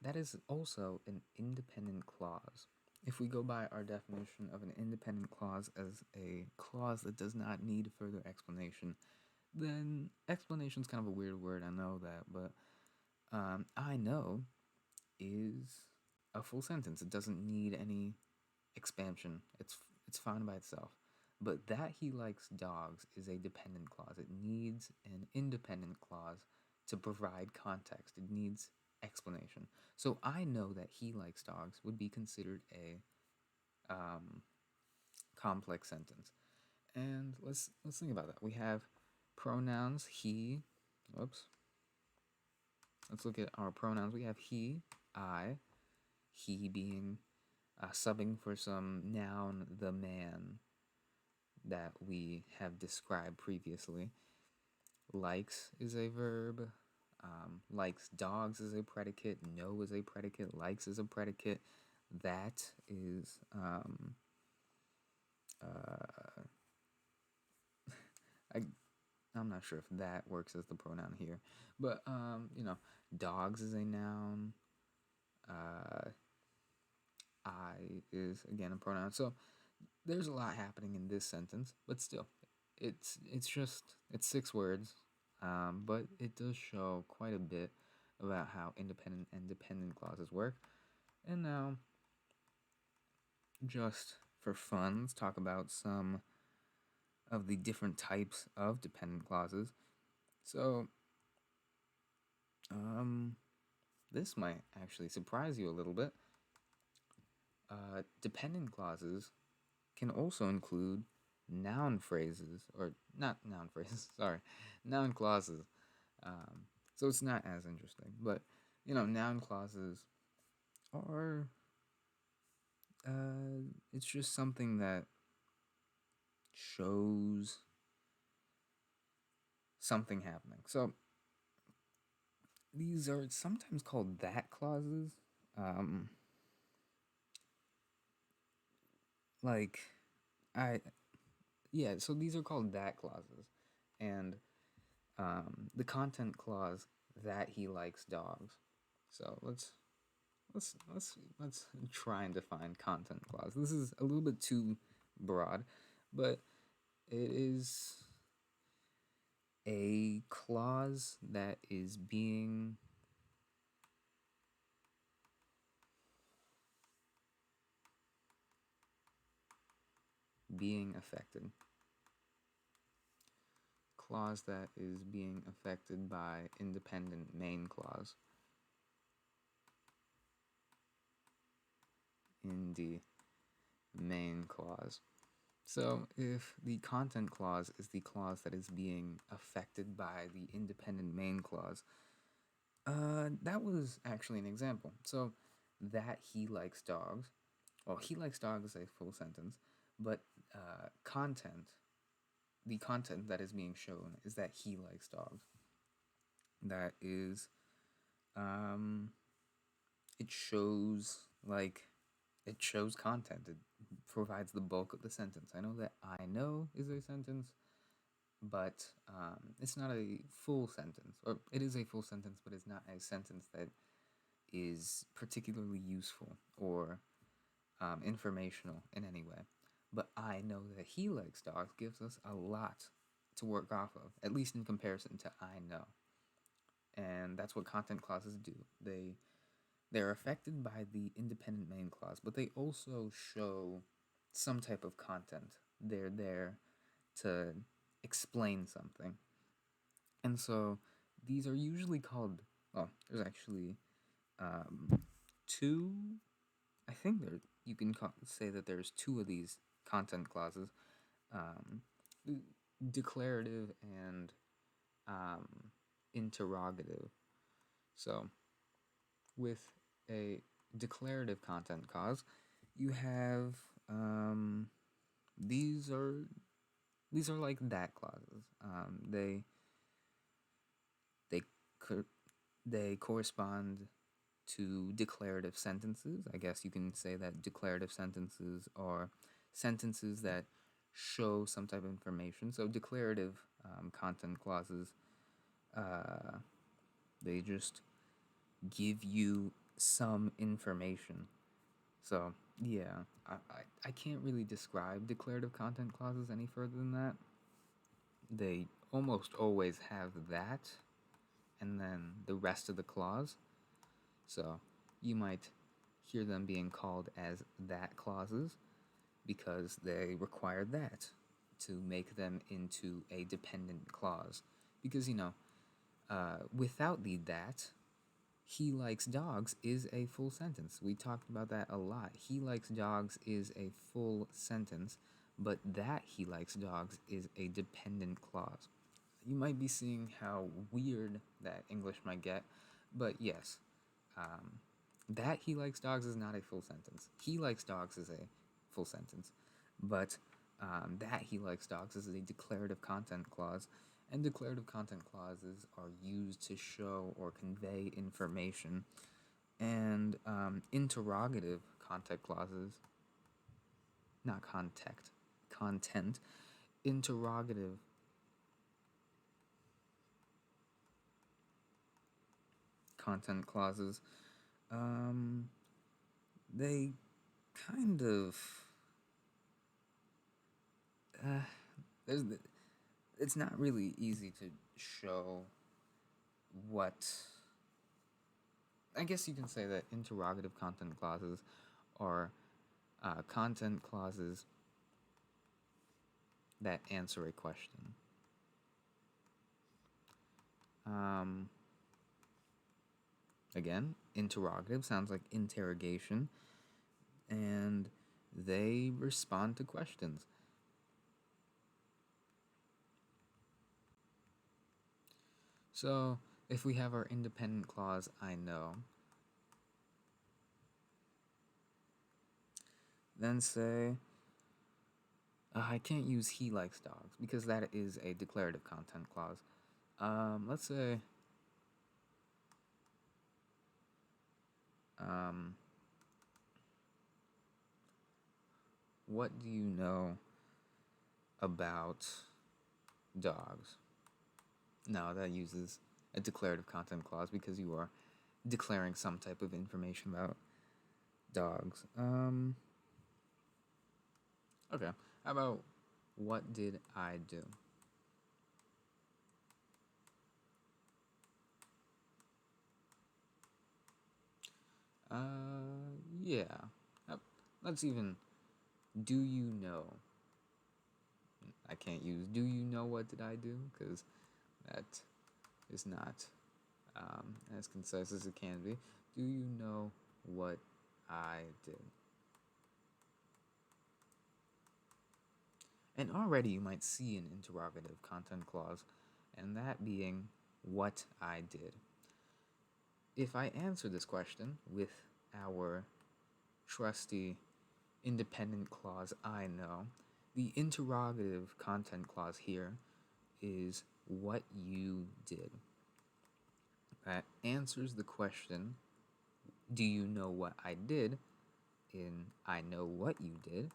that is also an independent clause. If we go by our definition of an independent clause as a clause that does not need further explanation, then explanation is kind of a weird word, I know that, but I know is a full sentence. It doesn't need any expansion. It's fine by itself. But that he likes dogs is a dependent clause. It needs an independent clause to provide context. It needs explanation. So I know that he likes dogs would be considered a complex sentence. And let's think about that. We have pronouns he. Whoops. Let's look at our pronouns. We have he, I, he being subbing for some noun, the man, that we have described previously. Likes is a verb. Likes dogs is a predicate. No is a predicate. Likes is a predicate. That is I'm not sure if that works as the pronoun here, but dogs is a noun. I is again a pronoun. So there's a lot happening in this sentence, but still, it's 6 words, but it does show quite a bit about how independent and dependent clauses work. And now, just for fun, let's talk about some of the different types of dependent clauses. So, this might actually surprise you a little bit. Dependent clauses can also include noun phrases, or not noun phrases, sorry, noun clauses. So it's not as interesting, but noun clauses are, it's just something that shows something happening. So these are sometimes called that clauses. So these are called that clauses, and the content clause that he likes dogs. So let's try and define content clause. This is a little bit too broad, but it is a clause that is being affected. Clause that is being affected by independent main clause. In the main clause. So if the content clause is the clause that is being affected by the independent main clause, that was actually an example. So that he likes dogs. Well, he likes dogs is a full sentence, but the content that is being shown is that he likes dogs. That is, it shows content. It provides the bulk of the sentence. I know that I know is a sentence, but it's not a full sentence. Or it is a full sentence, but it's not a sentence that is particularly useful or informational in any way. But I know that he likes dogs gives us a lot to work off of, at least in comparison to I know. And that's what content clauses do. They're affected by the independent main clause, but they also show some type of content. They're there to explain something. And so these are usually called, well, there's actually two, I think you can say that there's 2 of these content clauses, declarative and interrogative. So with a declarative content clause, you have these are like that clauses. They correspond to declarative sentences. I guess you can say that declarative sentences are sentences that show some type of information. So declarative content clauses, they just give you some information. So yeah, I can't really describe declarative content clauses any further than that. They almost always have that and then the rest of the clause. So you might hear them being called as that clauses because they require that to make them into a dependent clause. Because, without the that, he likes dogs is a full sentence. We talked about that a lot. He likes dogs is a full sentence, but that he likes dogs is a dependent clause. You might be seeing how weird that English might get, but yes, that he likes dogs is not a full sentence. He likes dogs is a full sentence, but that he likes dogs is a declarative content clause, and declarative content clauses are used to show or convey information, and interrogative content clauses, not content, interrogative content clauses, they kind of there's it's not really easy to show what. I guess you can say that interrogative content clauses are content clauses that answer a question. Again, interrogative sounds like interrogation, and they respond to questions. So, if we have our independent clause, I know, then say, I can't use he likes dogs because that is a declarative content clause. Let's say, what do you know about dogs? No, that uses a declarative content clause because you are declaring some type of information about dogs. Okay, how about what did I do? Yeah. Let's even, do you know? I can't use do you know what did I do? Because that is not as concise as it can be. Do you know what I did? And already you might see an interrogative content clause, and that being what I did. If I answer this question with our trusty independent clause, I know, the interrogative content clause here is what you did. That answers the question, do you know what I did? In I know what you did.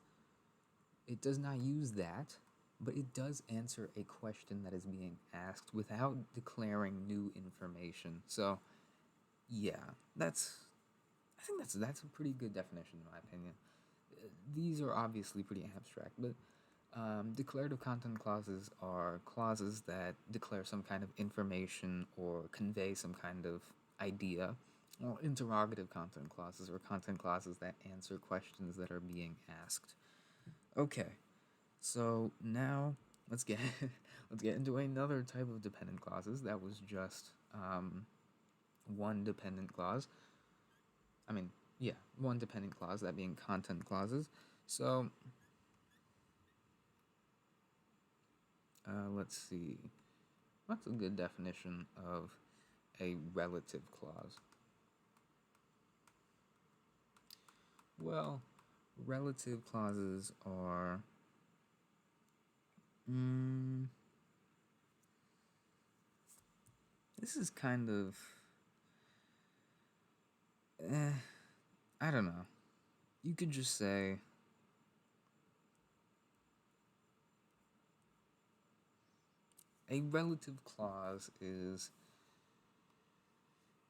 It does not use that, but it does answer a question that is being asked without declaring new information. So, yeah, I think that's a pretty good definition in my opinion. These are obviously pretty abstract, but declarative content clauses are clauses that declare some kind of information or convey some kind of idea. Well, interrogative content clauses are content clauses that answer questions that are being asked. Okay, so now let's get let's get into another type of dependent clauses. That was just one dependent clause. I mean, yeah, one dependent clause, that being content clauses. So let's see. What's a good definition of a relative clause? Well, relative clauses are this is kind of I don't know. You could just say a relative clause is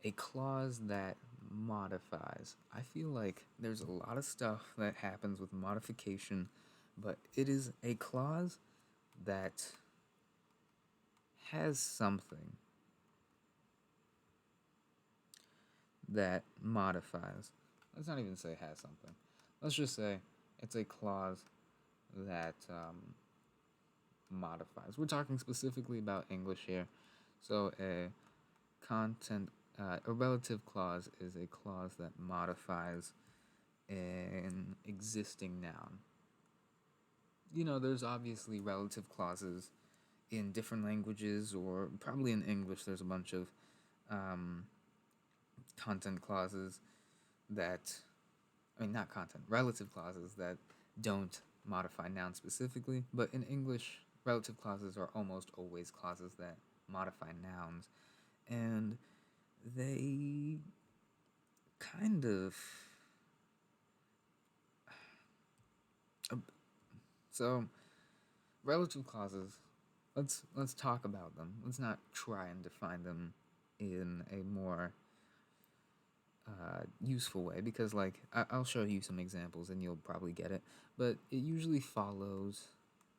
a clause that modifies. I feel like there's a lot of stuff that happens with modification, but it is a clause that has something that modifies. let's not even say has something. Let's just say it's a clause that modifies. We're talking specifically about English here. So a relative clause is a clause that modifies an existing noun. There's obviously relative clauses in different languages, or probably in English, there's a bunch of um, content clauses that, not content, relative clauses that don't modify nouns specifically, but in English, relative clauses are almost always clauses that modify nouns, and they kind of. So, relative clauses, let's talk about them. Let's not try and define them in a more useful way, because I'll show you some examples and you'll probably get it. But it usually follows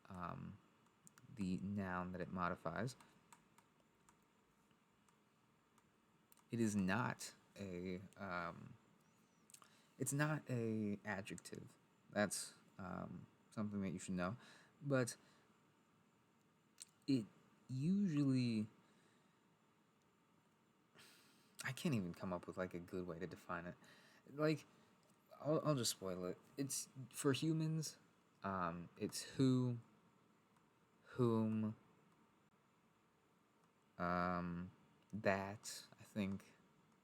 um, the noun that it modifies. It is not a it's not a adjective. That's something that you should know. But it usually, I can't even come up with a good way to define it. Like, I'll just spoil it. It's for humans. It's who, whom, that. I think,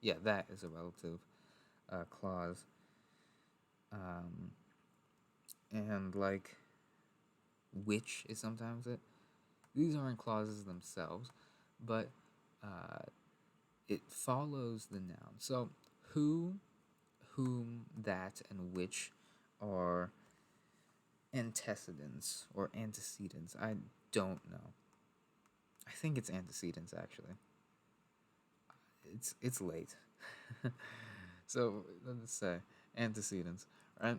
yeah, that is a relative clause. And which is sometimes it. These aren't clauses themselves, but it follows the noun. So who, whom, that, and which are antecedents or antecedents. I don't know. I think it's antecedents actually. It's late. So let's say antecedents, right?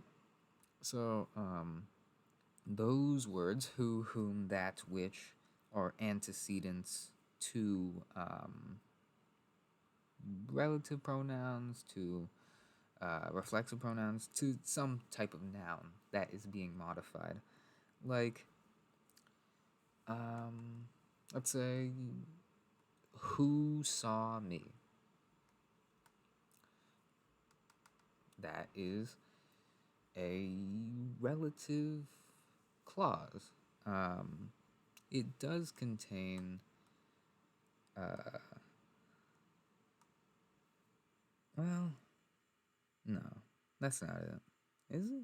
So those words who, whom, that, which are antecedents to relative pronouns, to reflexive pronouns, to some type of noun that is being modified. Like, let's say, who saw me? That is a relative clause. It does contain, well, no, that's not it. Is it?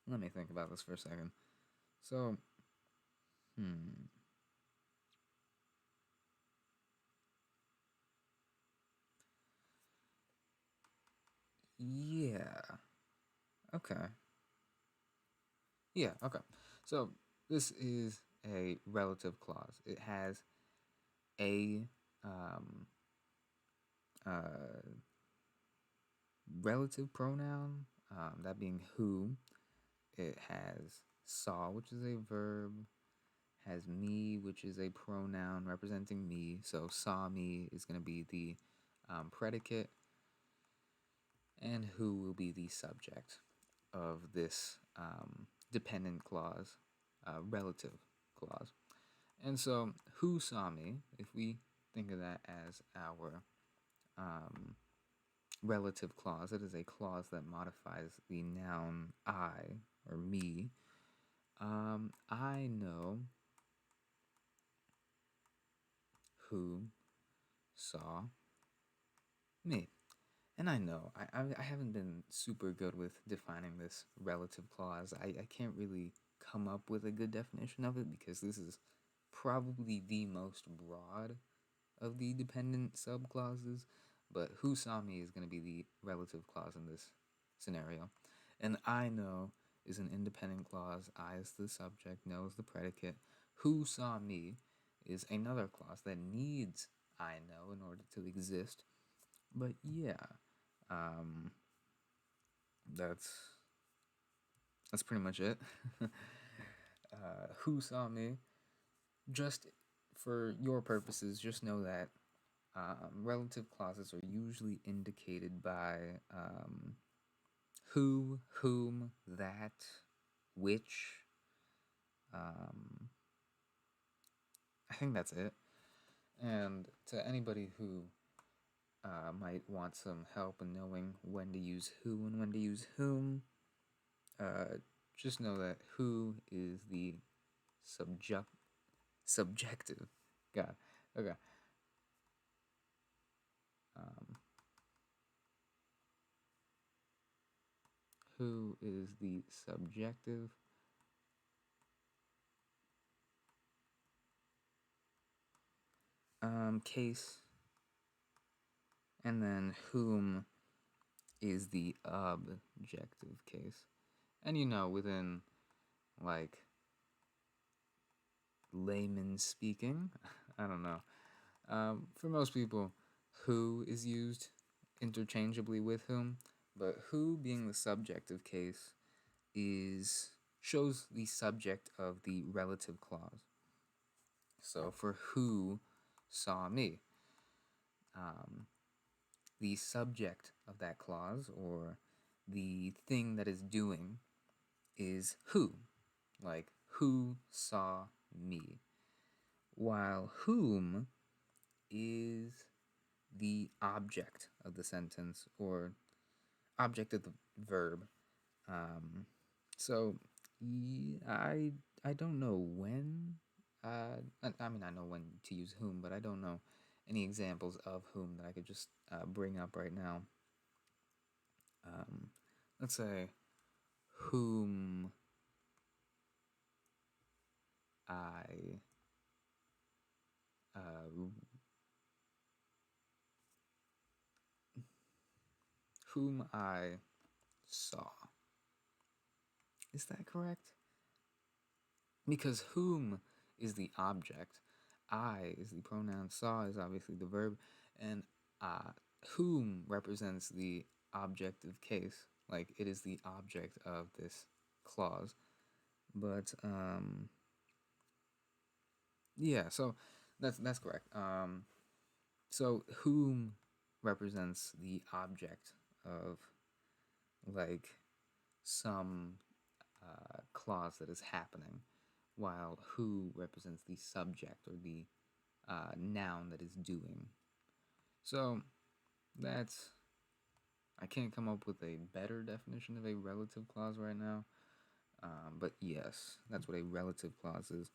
Let me think about this for a second. So, yeah. Okay. Yeah, okay. So, this is a relative clause. It has a uh, relative pronoun, that being who. It has saw, which is a verb, has me, which is a pronoun representing me. So saw me is going to be the predicate, and who will be the subject of this dependent clause, relative clause. And so, who saw me, if we think of that as our relative clause, it is a clause that modifies the noun I or me. I know who saw me. And I know I haven't been super good with defining this relative clause. I can't really come up with a good definition of it, because this is probably the most broad of the dependent subclauses. But who saw me is going to be the relative clause in this scenario. And I know is an independent clause. I is the subject, know is the predicate. Who saw me is another clause that needs I know in order to exist. But yeah, um, that's pretty much it. Who saw me? Just for your purposes, just know that relative clauses are usually indicated by who, whom, that, which. Um, I think that's it. And to anybody who might want some help in knowing when to use who and when to use whom, just know that who is the subjective. God, okay. Um, who is the subjective case, and then whom is the objective case. And within like layman speaking, I don't know. For most people, who is used interchangeably with whom, but who being the subjective case shows the subject of the relative clause. So for who saw me, the subject of that clause or the thing that is doing is who, like who saw me, while whom is the object of the sentence or object of the verb. So I don't know when. I mean, I know when to use whom, but I don't know any examples of whom that I could just bring up right now. Let's say whom I whom I saw. Is that correct? Because whom is the object, I is the pronoun, saw is obviously the verb, and whom represents the objective case. Like it is the object of this clause. But yeah, so that's correct. So whom represents the object of like some clause that is happening, while who represents the subject or the noun that is doing. So that's, I can't come up with a better definition of a relative clause right now, but yes, that's what a relative clause is.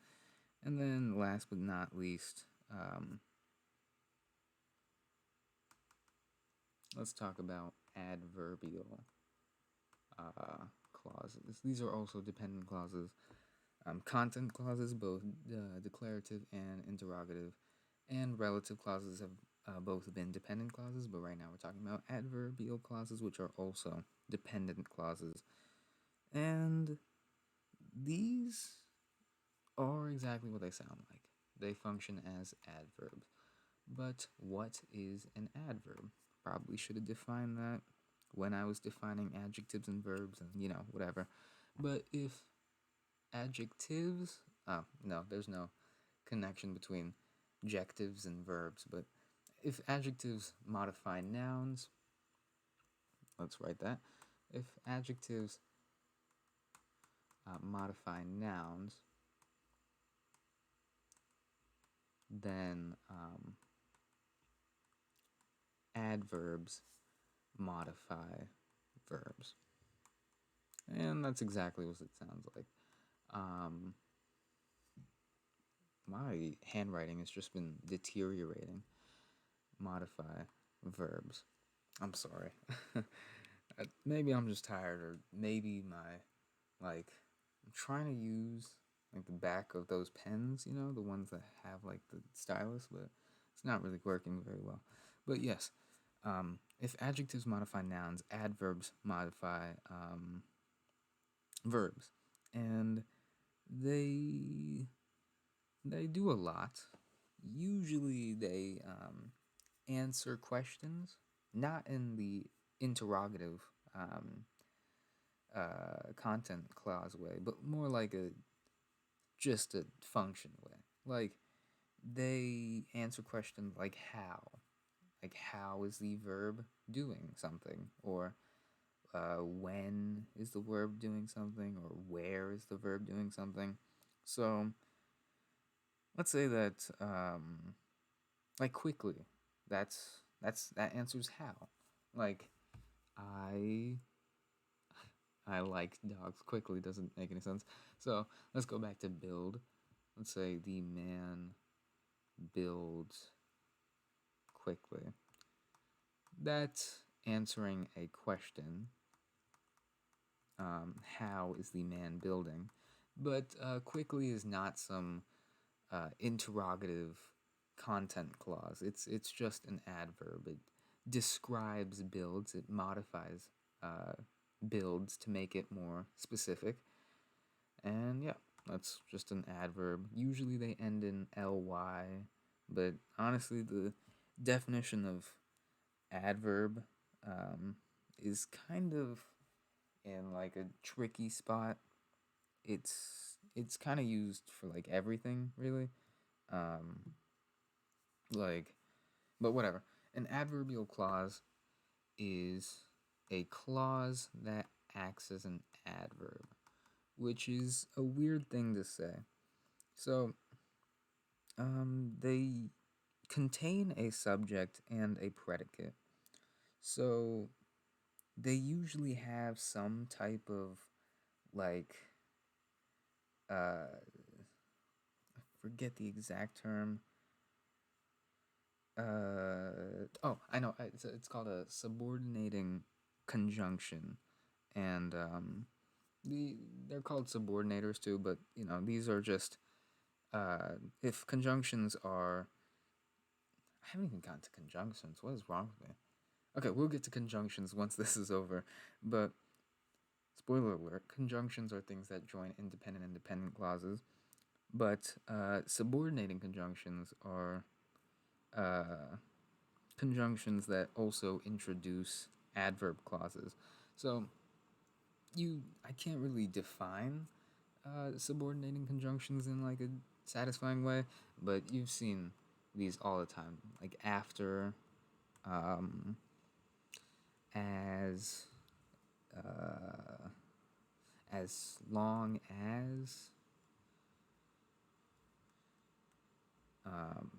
And then last but not least, let's talk about adverbial clauses. These are also dependent clauses. Content clauses, both declarative and interrogative, and relative clauses have both been dependent clauses, but right now we're talking about adverbial clauses, which are also dependent clauses. And these are exactly what they sound like. They function as adverbs. But what is an adverb? Probably should have defined that when I was defining adjectives and verbs and, whatever. But if adjectives, oh, no, there's no connection between adjectives and verbs, but if adjectives modify nouns, let's write that. If adjectives modify nouns, then adverbs modify verbs. And that's exactly what it sounds like. My handwriting has just been deteriorating. Modify verbs. I'm sorry. Maybe I'm just tired, or maybe I'm trying to use like the back of those pens, the ones that have like the stylus, but it's not really working very well. But yes, if adjectives modify nouns, adverbs modify verbs, and they do a lot. Usually, they answer questions, not in the interrogative content clause way, but more like just a function way. Like they answer questions like how, Like, how is the verb doing something? Or when is the verb doing something? Or where is the verb doing something? So, let's say that, like, quickly, that answers how. Like, I I like dogs. Quickly doesn't make any sense. So let's go back to build. Let's say the man builds quickly. That's answering a question. How is the man building? But quickly is not some interrogative content clause. It's just an adverb. It describes builds. It modifies uh, builds to make it more specific. And yeah, that's just an adverb. Usually they end in ly, but honestly, the definition of adverb is kind of in like a tricky spot. It's kind of used for like everything, really. Um, like, but whatever. An adverbial clause is a clause that acts as an adverb, which is a weird thing to say. So, they contain a subject and a predicate. So, they usually have some type of like, I forget the exact term. Oh, I know. It's called a subordinating conjunction, and they're called subordinators too. But these are just if conjunctions are. I haven't even gotten to conjunctions. What is wrong with me? Okay, we'll get to conjunctions once this is over. But spoiler alert: conjunctions are things that join independent clauses. But subordinating conjunctions are uh, conjunctions that also introduce adverb clauses. So I can't really define subordinating conjunctions in like a satisfying way, but you've seen these all the time, like after, um, as, as long um,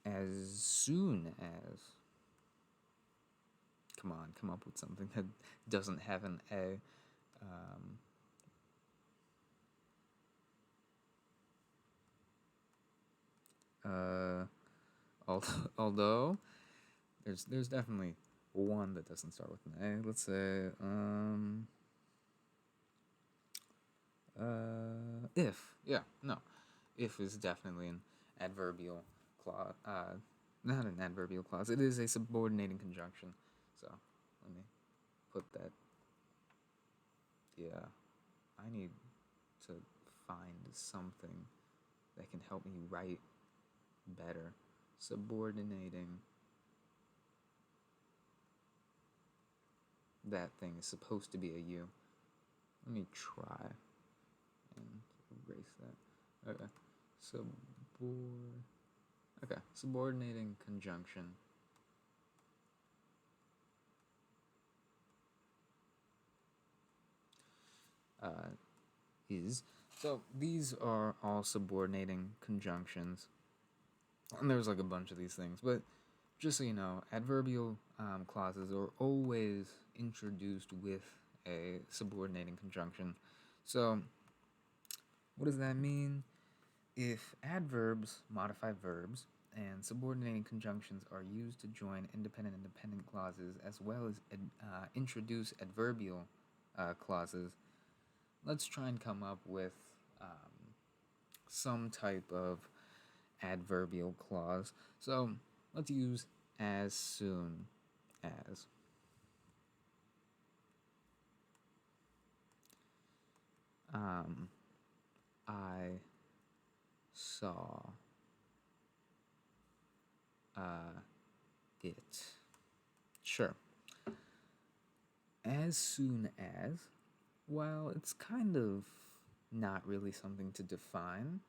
as soon as. Come on, come up with something that doesn't have an a. Um, uh, although there's definitely one that doesn't start with an A. Let's say if. Yeah, no. If is definitely an adverbial clause. Not an adverbial clause. It is a subordinating conjunction. So let me put that. Yeah, I need to find something that can help me write better. Subordinating. That thing is supposed to be a U. Let me try and erase that. Okay. Subordinating conjunction. Is. So these are all subordinating conjunctions. And there's like a bunch of these things. But just so you know, adverbial clauses are always introduced with a subordinating conjunction. So what does that mean? If adverbs modify verbs and subordinating conjunctions are used to join independent clauses as well as introduce adverbial clauses, let's try and come up with some type of adverbial clause. So let's use as soon as. I saw it. Sure. As soon as, while it's kind of not really something to define,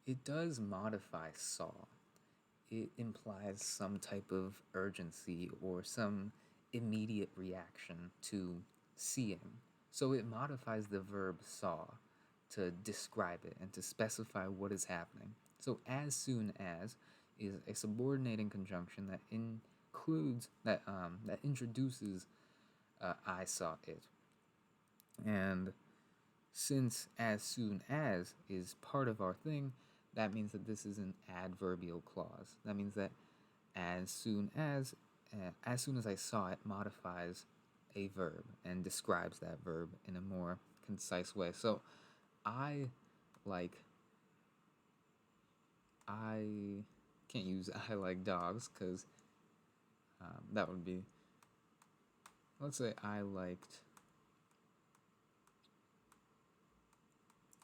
it does modify saw. it implies some type of urgency or some immediate reaction to seeing. So it modifies the verb saw to describe it and to specify what is happening. So as soon as is a subordinating conjunction that includes that introduces I saw it. And since as soon as is part of our thing, that means that this is an adverbial clause. That means that as soon as I saw it modifies a verb and describes that verb in a more concise way. So I like I can't use I like dogs because that would be, let's say I liked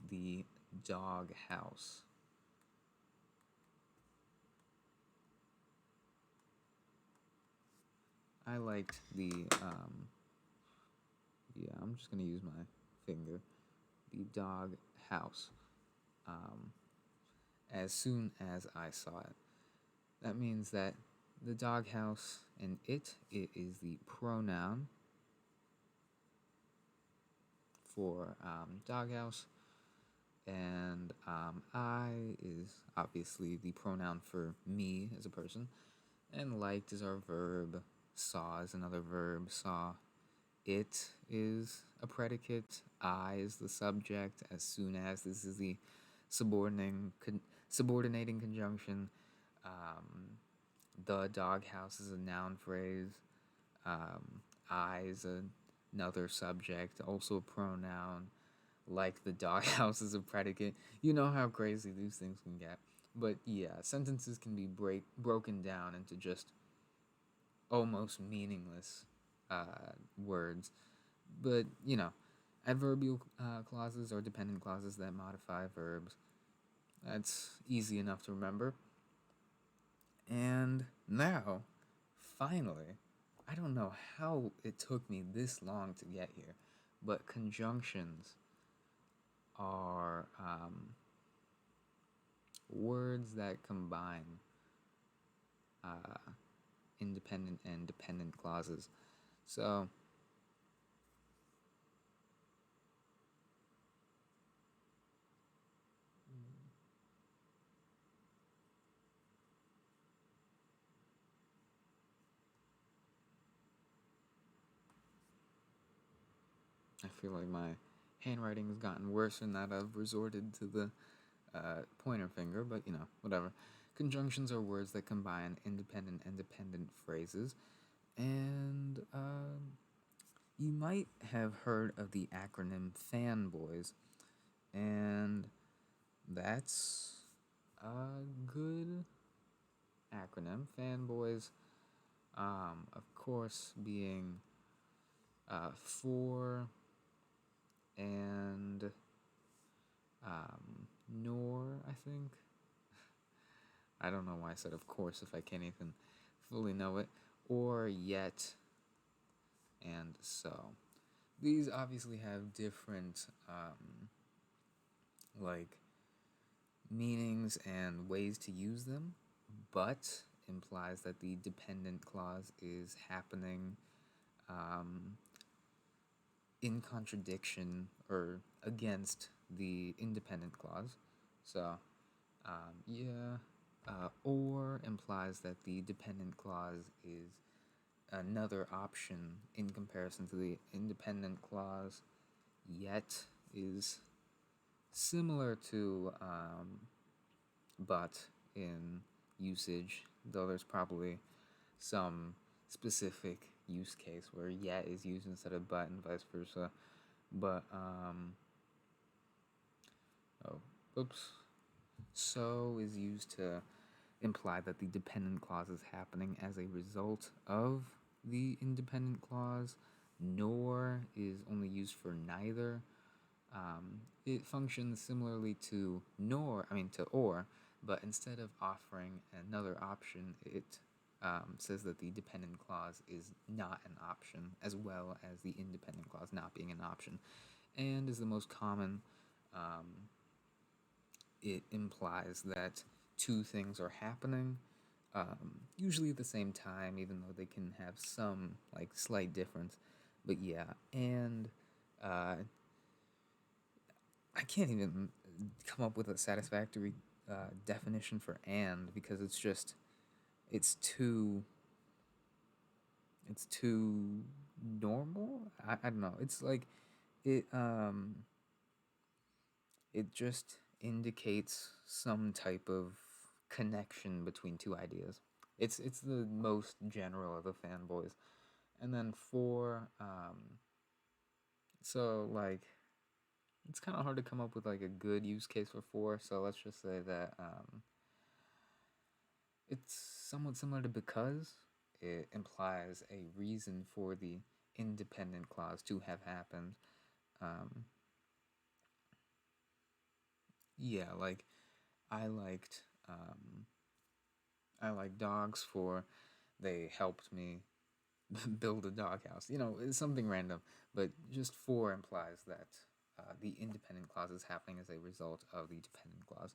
the dog house. I liked the yeah, I'm just gonna use my finger. The dog house. Um, as soon as I saw it, that means that the dog house and it is the pronoun for doghouse, and I is obviously the pronoun for me as a person, and liked is our verb, saw is another verb, saw. It is a predicate, I is the subject, as soon as this is the subordinating conjunction. Um, the doghouse is a noun phrase. I is another subject, also a pronoun. Like the doghouse is a predicate. You know how crazy these things can get. But yeah, sentences can be broken down into just almost meaningless words. But, adverbial clauses or dependent clauses that modify verbs. That's easy enough to remember. And now, finally, I don't know how it took me this long to get here, but conjunctions are words that combine uh, independent and dependent clauses. So, I feel like my handwriting has gotten worse and that I've resorted to the pointer finger, but whatever. Conjunctions are words that combine independent and dependent phrases, and you might have heard of the acronym FANBOYS, and that's a good acronym. FANBOYS, of course, being for and nor, I think. I don't know why I said of course if I can't even fully know it. Or yet and so. These obviously have different like meanings and ways to use them, but implies that the dependent clause is happening um, in contradiction or against the independent clause. So, yeah, or implies that the dependent clause is another option in comparison to the independent clause, yet is similar to but in usage, though there's probably some specific use case where yet is used instead of but and vice versa. But oh, oops. So is used to imply that the dependent clause is happening as a result of the independent clause. Nor is only used for neither. It functions similarly to to or, but instead of offering another option, it says that the dependent clause is not an option, as well as the independent clause not being an option, and is the most common. It implies that two things are happening, usually at the same time, even though they can have some like slight difference. But yeah, and uh, I can't even come up with a satisfactory definition for and because it's too it's too normal. I don't know. It's like it it just indicates some type of connection between two ideas. It's the most general of the fanboys. And then for so like it's kind of hard to come up with like a good use case for for, so let's just say that it's somewhat similar to because it implies a reason for the independent clause to have happened. Um, yeah, like I liked I like dogs for they helped me build a doghouse. You know, it's something random, but just for implies that the independent clause is happening as a result of the dependent clause.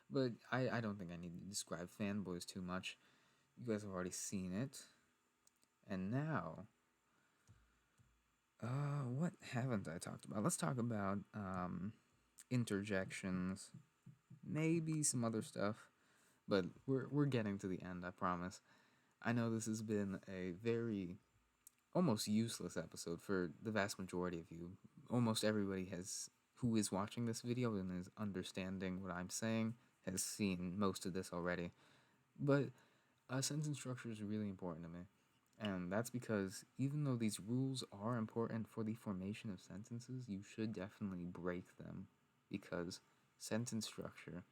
But I don't think I need to describe fanboys too much. You guys have already seen it. And now, what haven't I talked about? Let's talk about interjections, maybe some other stuff. But we're getting to the end, I promise. I know this has been a very almost useless episode for the vast majority of you. Almost everybody has who is watching this video and is understanding what I'm saying has seen most of this already. But sentence structure is really important to me. And that's because even though these rules are important for the formation of sentences, you should definitely break them because sentence structure,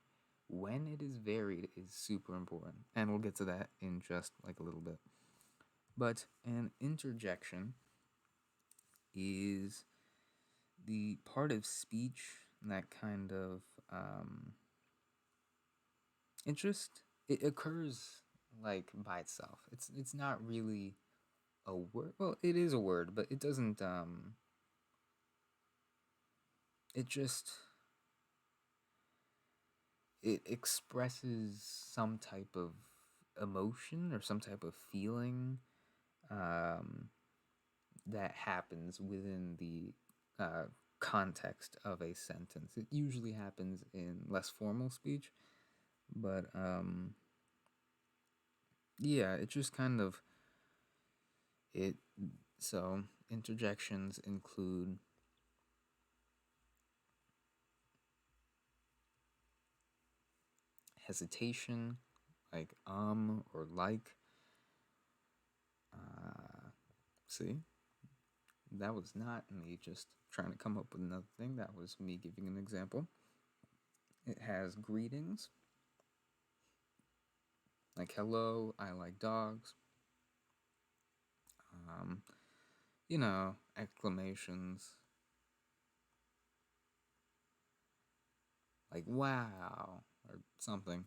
when it is varied, is super important. And we'll get to that in just like a little bit. But an interjection is the part of speech that kind of interest. It occurs like by itself. It's not really a word. Well, it is a word, but it doesn't. It just it expresses some type of emotion or some type of feeling um, that happens within the context of a sentence. It usually happens in less formal speech, but yeah, it just kind of it. So interjections include hesitation, like or like. See, that was not me just trying to come up with another thing. That was me giving an example. It has greetings, like hello, I like dogs. Um, you know, exclamations, like wow, or something.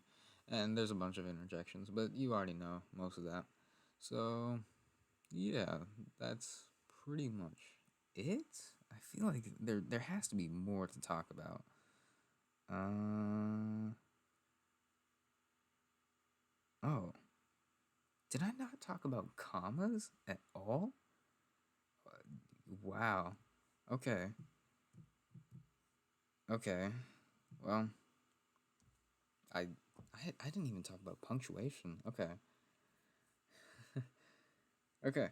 And there's a bunch of interjections, but you already know most of that. So, yeah, that's pretty much it. I feel like there has to be more to talk about. Uh oh, did I not talk about commas at all? Wow. Okay. Okay. Well, I I didn't even talk about punctuation. Okay. Okay.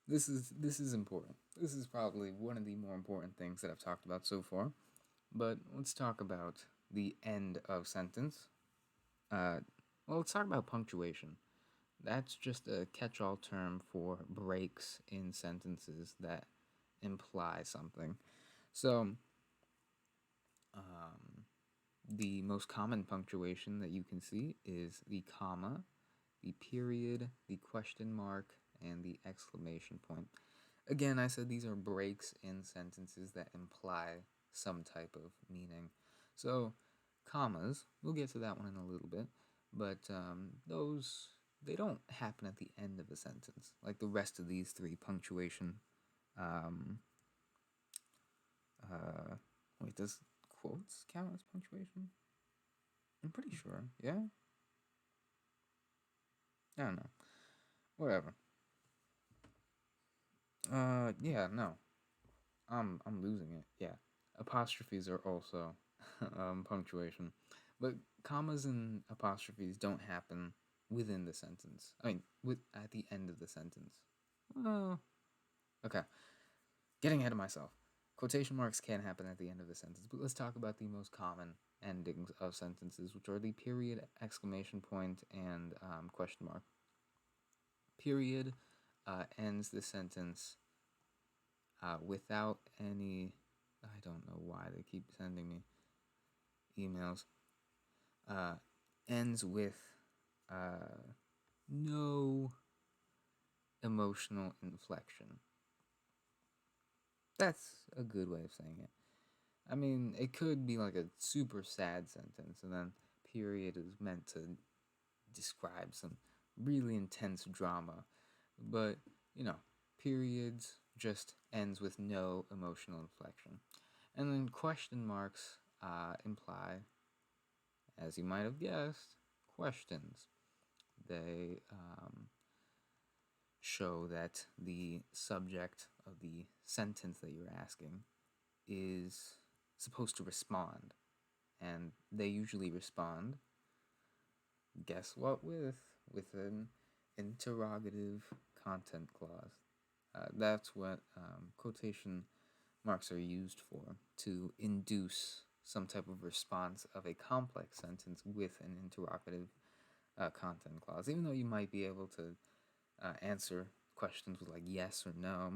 This is important. This is probably one of the more important things that I've talked about so far. But let's talk about the end of sentence. Uh, well, let's talk about punctuation. That's just a catch-all term for breaks in sentences that imply something. So, um, the most common punctuation that you can see is the comma, the period, the question mark, and the exclamation point. Again, I said these are breaks in sentences that imply some type of meaning. So, commas, we'll get to that one in a little bit, but those, they don't happen at the end of a sentence like the rest of these three punctuation. Um, uh, wait, does quotes count as punctuation? I'm pretty sure, yeah? I don't know. Whatever. Yeah, no. I'm losing it. Yeah. Apostrophes are also punctuation. But commas and apostrophes don't happen within the sentence. I mean, with at the end of the sentence. Oh, okay. Getting ahead of myself. Quotation marks can happen at the end of the sentence, but let's talk about the most common endings of sentences, which are the period, exclamation point, and question mark. Period ends the sentence without any. I don't know why they keep sending me emails. Uh, ends with no emotional inflection. That's a good way of saying it. I mean, it could be like a super sad sentence, and then period is meant to describe some really intense drama. But, you know, periods just ends with no emotional inflection. And then question marks imply, as you might have guessed, questions. They show that the subject of the sentence that you're asking is supposed to respond. And they usually respond, guess what, with an interrogative content clause. That's what quotation marks are used for, to induce some type of response of a complex sentence with an interrogative content clause. Even though you might be able to answer questions with like yes or no,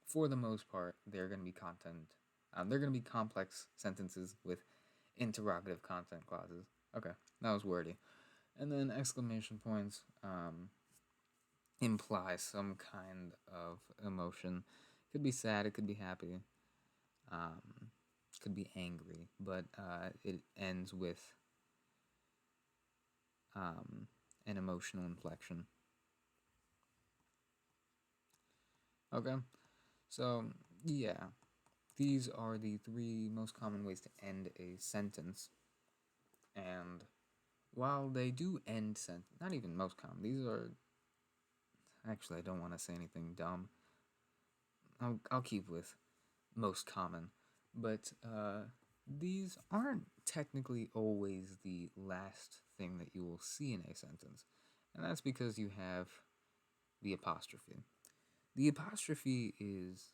for the most part, they're going to be content. They're going to be complex sentences with interrogative content clauses. Okay, that was wordy. And then exclamation points imply some kind of emotion. It could be sad, it could be happy, um, could be angry, but it ends with um, an emotional inflection. Okay, so yeah, these are the three most common ways to end a sentence. And while they do end not even most common, these are actually, I don't want to say anything dumb. I'll keep with most common, but these aren't technically always the last thing that you will see in a sentence, and that's because you have the apostrophe. The apostrophe is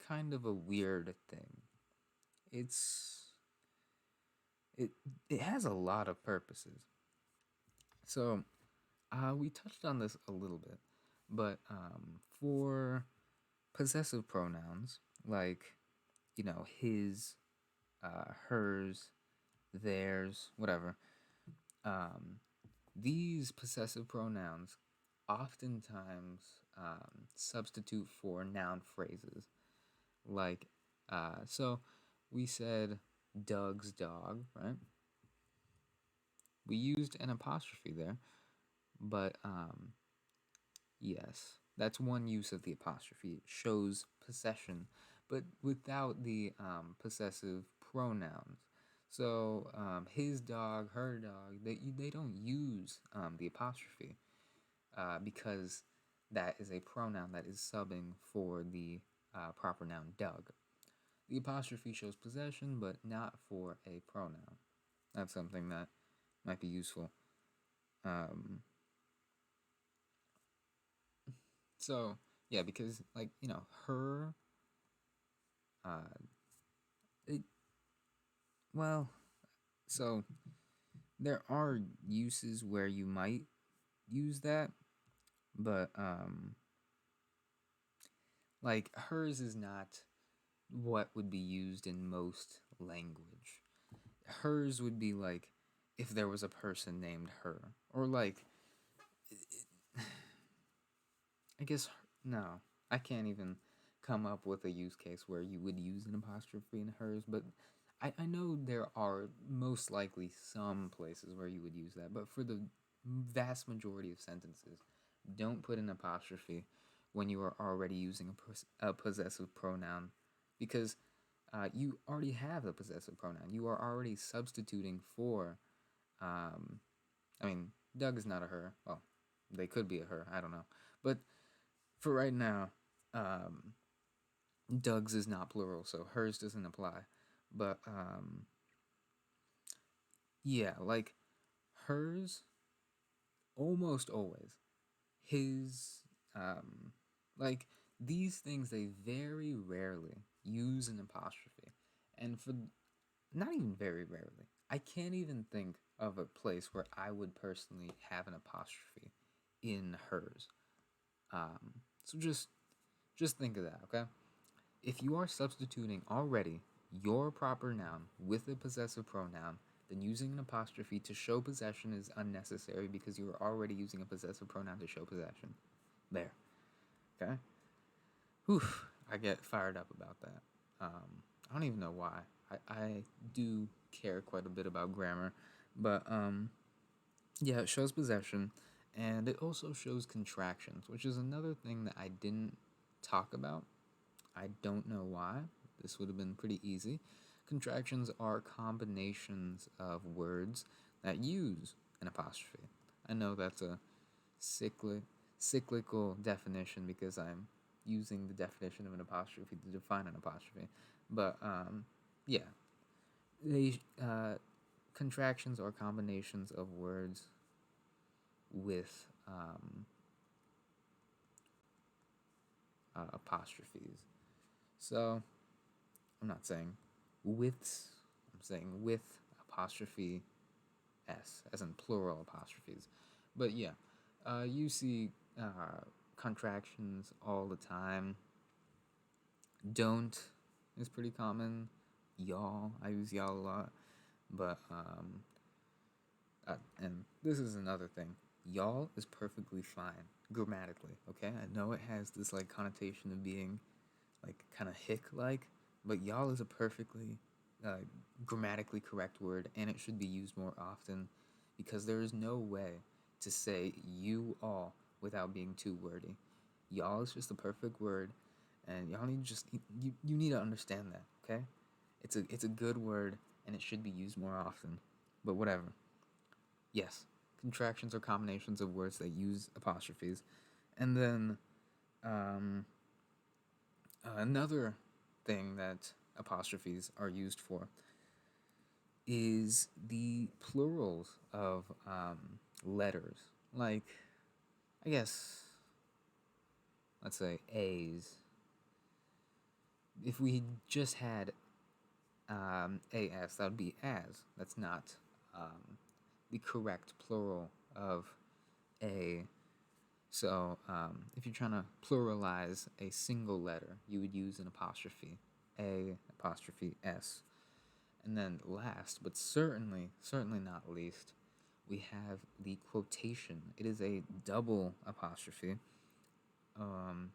kind of a weird thing. It's it it has a lot of purposes. So we touched on this a little bit, but for possessive pronouns like his, hers, theirs, whatever. Um, these possessive pronouns oftentimes substitute for noun phrases. Like, so we said Doug's dog, right? We used an apostrophe there, but yes, that's one use of the apostrophe. It shows possession, but without the possessive pronouns. So his dog, her dog, they don't use the apostrophe because that is a pronoun that is subbing for the proper noun Doug. The apostrophe shows possession, but not for a pronoun. That's something that might be useful. Um, so yeah, because like her, uh, it, well, so there are uses where you might use that, but like hers is not what would be used in most language. Hers would be like if there was a person named her, or like I guess no, I can't even come up with a use case where you would use an apostrophe in hers, but I know there are most likely some places where you would use that, but for the vast majority of sentences, don't put an apostrophe when you are already using a possessive pronoun because you already have a possessive pronoun. You are already substituting for, I mean, Doug is not a her. Well, They could be a her. I don't know. But for right now, um, Doug's is not plural, so hers doesn't apply. But yeah, like hers almost always. His, um, like these things they very rarely use an apostrophe, and for not even very rarely, I can't even think of a place where I would personally have an apostrophe in hers. So just think of that, okay? If you are substituting already your proper noun with a possessive pronoun, then using an apostrophe to show possession is unnecessary because you are already using a possessive pronoun to show possession. There. Okay? Whew. I get fired up about that. I don't even know why. I do care quite a bit about grammar, but yeah, it shows possession, and it also shows contractions, which is another thing that I didn't talk about. I don't know why. This would have been pretty easy. Contractions are combinations of words that use an apostrophe. I know that's a cyclic, cyclical definition because I'm using the definition of an apostrophe to define an apostrophe. But yeah, they contractions are combinations of words with apostrophes. So I'm not saying with, I'm saying with apostrophe s, as in plural apostrophes. But yeah, you see contractions all the time. Don't is pretty common. Y'all, I use y'all a lot. But and this is another thing. Y'all is perfectly fine grammatically. Okay, I know it has this like connotation of being like kind of hick like, but y'all is a perfectly uh, grammatically correct word, and it should be used more often because there is no way to say you all without being too wordy. Y'all is just the perfect word, and y'all need just you need to understand that. Okay, it's a good word, and it should be used more often. But whatever. Yes, contractions are combinations of words that use apostrophes, and then um, another thing that apostrophes are used for is the plurals of letters. Like, I guess, let's say A's. If we just had AS, that would be as. That's not the correct plural of A. So, if you're trying to pluralize a single letter, you would use an apostrophe, A apostrophe S. And then last, but certainly not least, we have the quotation. It is a double apostrophe. Um,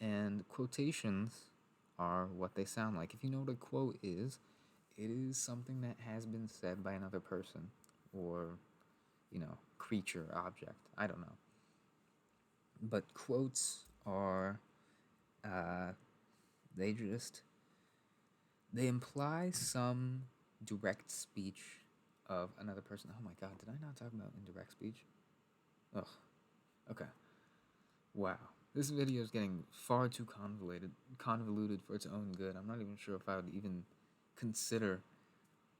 and quotations are what they sound like. If you know what a quote is, it is something that has been said by another person or, creature, object. I don't know. But quotes are, uh, they just they imply some direct speech of another person. Oh my god, did I not talk about indirect speech? Ugh. Okay. Wow. This video is getting far too convoluted for its own good. I'm not even sure if I would even consider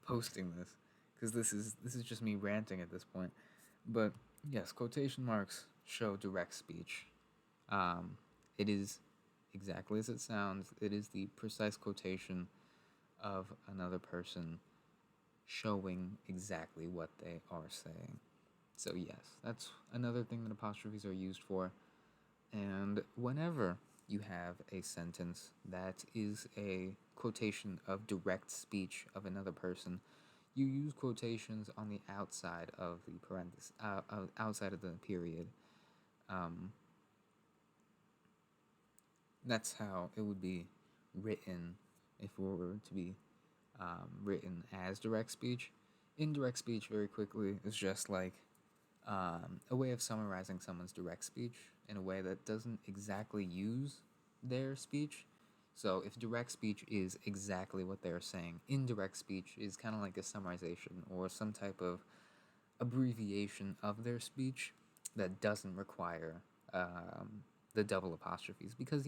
posting this because this is just me ranting at this point. But yes, quotation marks show direct speech. Um, it is exactly as it sounds. It is the precise quotation of another person showing exactly what they are saying. So, yes, that's another thing that apostrophes are used for. And whenever you have a sentence that is a quotation of direct speech of another person, you use quotations on the outside of the parenthesis, outside of the period. Um, that's how it would be written if it were to be written as direct speech. Indirect speech, very quickly, is just like a way of summarizing someone's direct speech in a way that doesn't exactly use their speech. So, if direct speech is exactly what they're saying, indirect speech is kind of like a summarization or some type of abbreviation of their speech. that doesn't require um, the double apostrophes because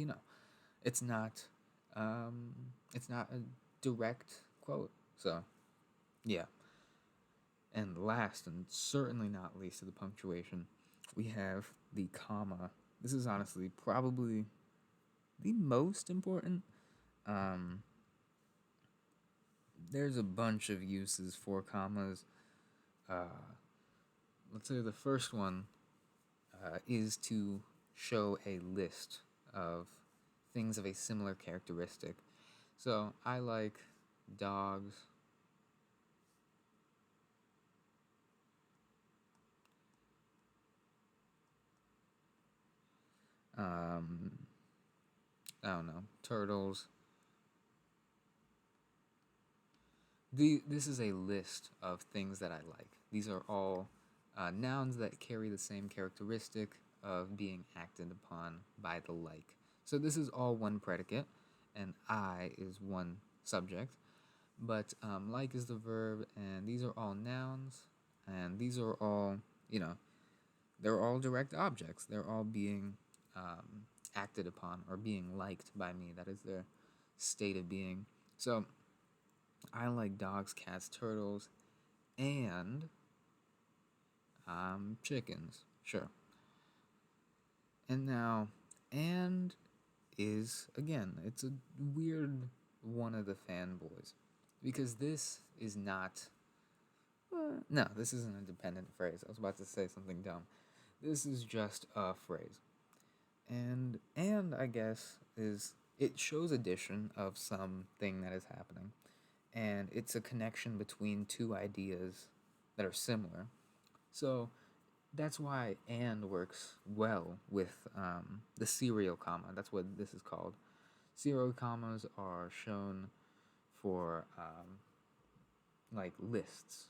it's not um, it's not a direct quote. So yeah, and last and certainly not least to the punctuation, we have the comma. This is honestly probably the most important. Um, there's a bunch of uses for commas. Uh, let's say the first one is to show a list of things of a similar characteristic. So I like dogs. Um, I don't know, turtles. This is a list of things that I like. These are all nouns that carry the same characteristic of being acted upon by the like. So this is all one predicate, and I is one subject. But like is the verb, and these are all nouns, and these are all, they're all direct objects. They're all being acted upon or being liked by me. That is their state of being. So I like dogs, cats, turtles, and chickens. Sure. And now, and is, again, it's a weird one of the fanboys. Because this is not. No, this isn't a dependent phrase. I was about to say something dumb. This is just a phrase. And I guess is it shows addition of something that is happening, and it's a connection between two ideas that are similar. So that's why and works well with the serial comma. That's what this is called. Serial commas are shown for like lists,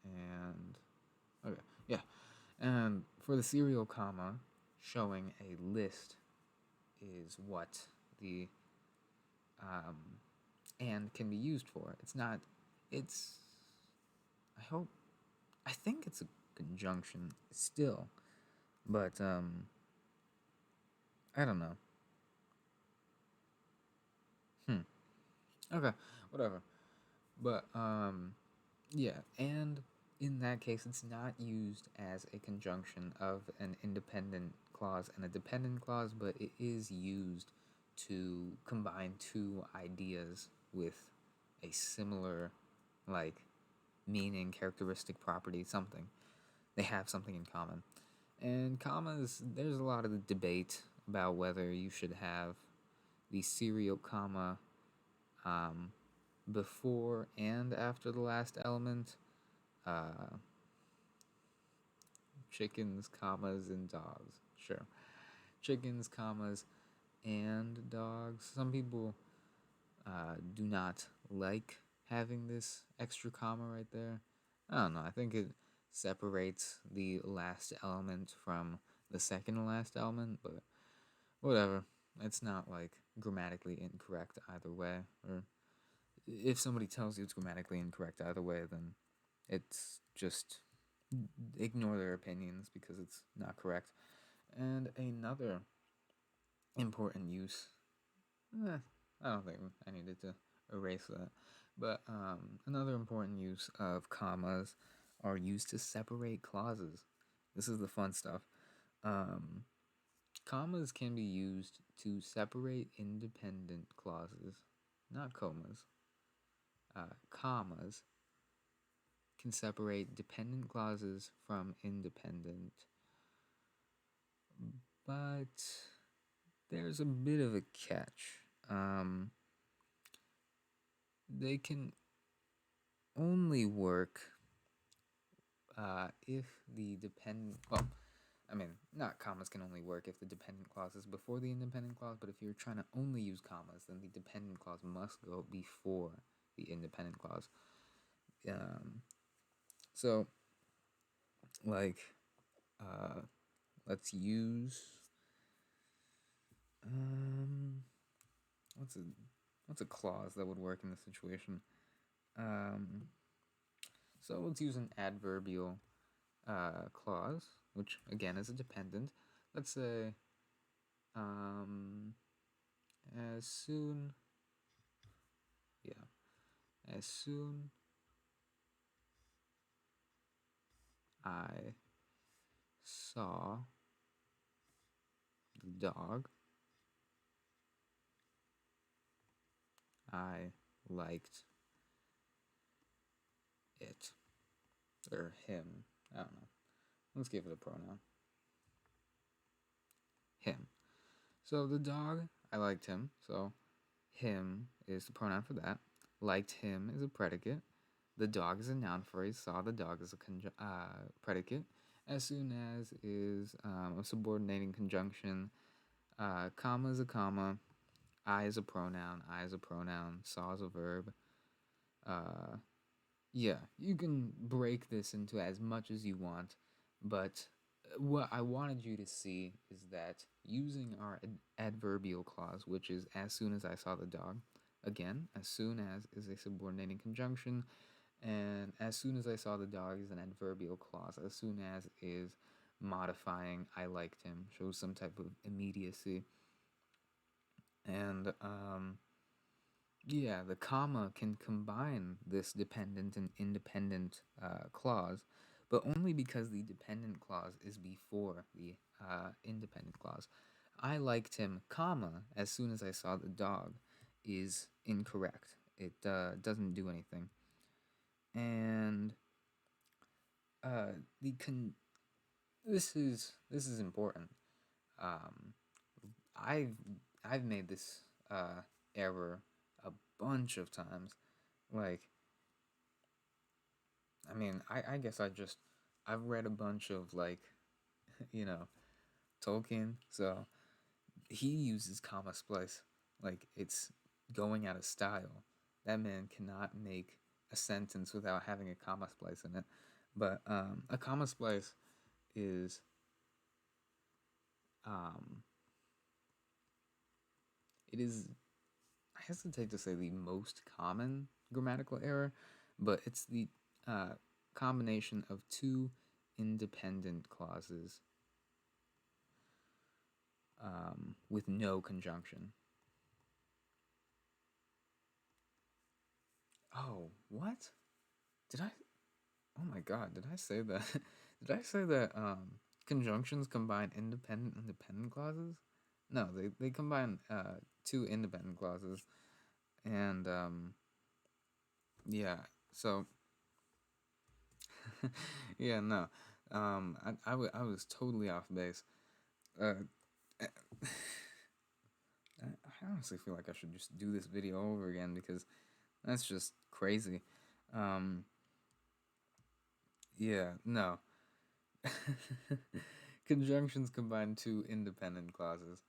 and okay, yeah, and for the serial comma, showing a list is what the um, and can be used for. It's not. It's. I hope. I think it's a conjunction still, but I don't know. Hmm. Okay. Whatever. But yeah. And in that case, it's not used as a conjunction of an independent clause and a dependent clause, but it is used to combine two ideas with a similar, like, meaning, characteristic, property, something. They have something in common. And commas, there's a lot of the debate about whether you should have the serial comma um, before and after the last element. Uh, chickens, commas, and dogs. Sure. Chickens, commas, and dogs. Some people do not like having this extra comma right there. I don't know. I think it separates the last element from the second to last element, but whatever. It's not like grammatically incorrect either way. Or if somebody tells you it's grammatically incorrect either way, then it's just ignore their opinions because it's not correct. And another important use, eh, I don't think I needed to erase that, but another important use of commas are used to separate clauses. This is the fun stuff. Um, Commas can be used to separate independent clauses, not commas. Commas can separate dependent clauses from independent, but there's a bit of a catch. They can only work if the dependent. Well, I mean, not commas can only work if the dependent clause is before the independent clause, but if you're trying to only use commas, then the dependent clause must go before the independent clause. Um, so, like, uh, let's use um, what's a what's a clause that would work in this situation? Um, so let's use an adverbial. clause, which again is a dependent. Let's say um, as soon, yeah, as soon I saw the dog, I liked it or him. I don't know. Let's give it a pronoun. Him. So the dog, I liked him. So him is the pronoun for that. Liked him is a predicate. The dog is a noun phrase. Saw the dog is a predicate. As soon as is a subordinating conjunction. Comma is a comma. I is a pronoun. I is a pronoun. Saw is a verb. Yeah, you can break this into as much as you want, but what I wanted you to see is that using our adverbial clause, which is as soon as I saw the dog, again, as soon as is a subordinating conjunction, and as soon as I saw the dog is an adverbial clause. As soon as is modifying I liked him, shows some type of immediacy. And yeah, the comma can combine this dependent and independent clause, but only because the dependent clause is before the independent clause. I liked him, comma, as soon as I saw the dog is incorrect. It doesn't do anything. And uh, the con- this is important. Um, I've I've made this error a bunch of times. Like, I mean, I guess I've read a bunch of like, you know, Tolkien, so he uses comma splice. Like, it's going out of style. That man cannot make a sentence without having a comma splice in it. But a comma splice is um, it is, I hesitate to say the most common grammatical error, but it's the combination of two independent clauses with no conjunction. Oh, what? Did I? Oh my god, did I say that? Did I say that conjunctions combine independent and dependent clauses? No, they combine two independent clauses. And yeah, so yeah, no. I was totally off base. Uh, I honestly feel like I should just do this video over again because that's just crazy. Um, yeah, no. Conjunctions combine two independent clauses.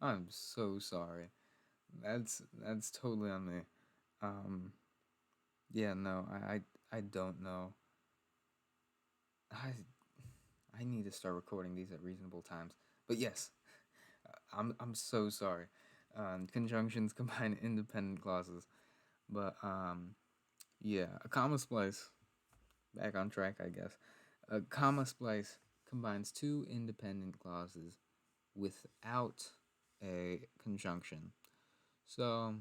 I'm so sorry. That's totally on me. Um, yeah, no, I don't know. I I need to start recording these at reasonable times. But yes, I'm so sorry. Conjunctions combine independent clauses, but yeah, a comma splice. Back on track, I guess. A comma splice combines two independent clauses without a conjunction. So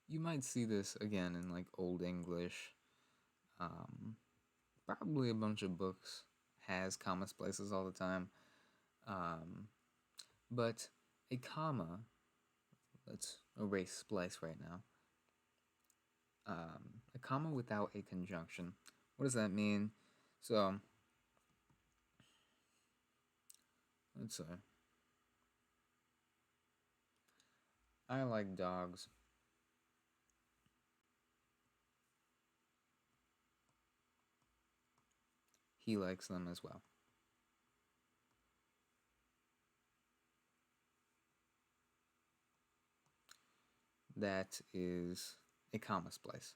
you might see this again in like Old English. Um, Probably a bunch of books has comma splices all the time. Um, but a comma, let's erase splice right now. A comma without a conjunction. What does that mean? So let's say I like dogs. He likes them as well. That is a comma splice.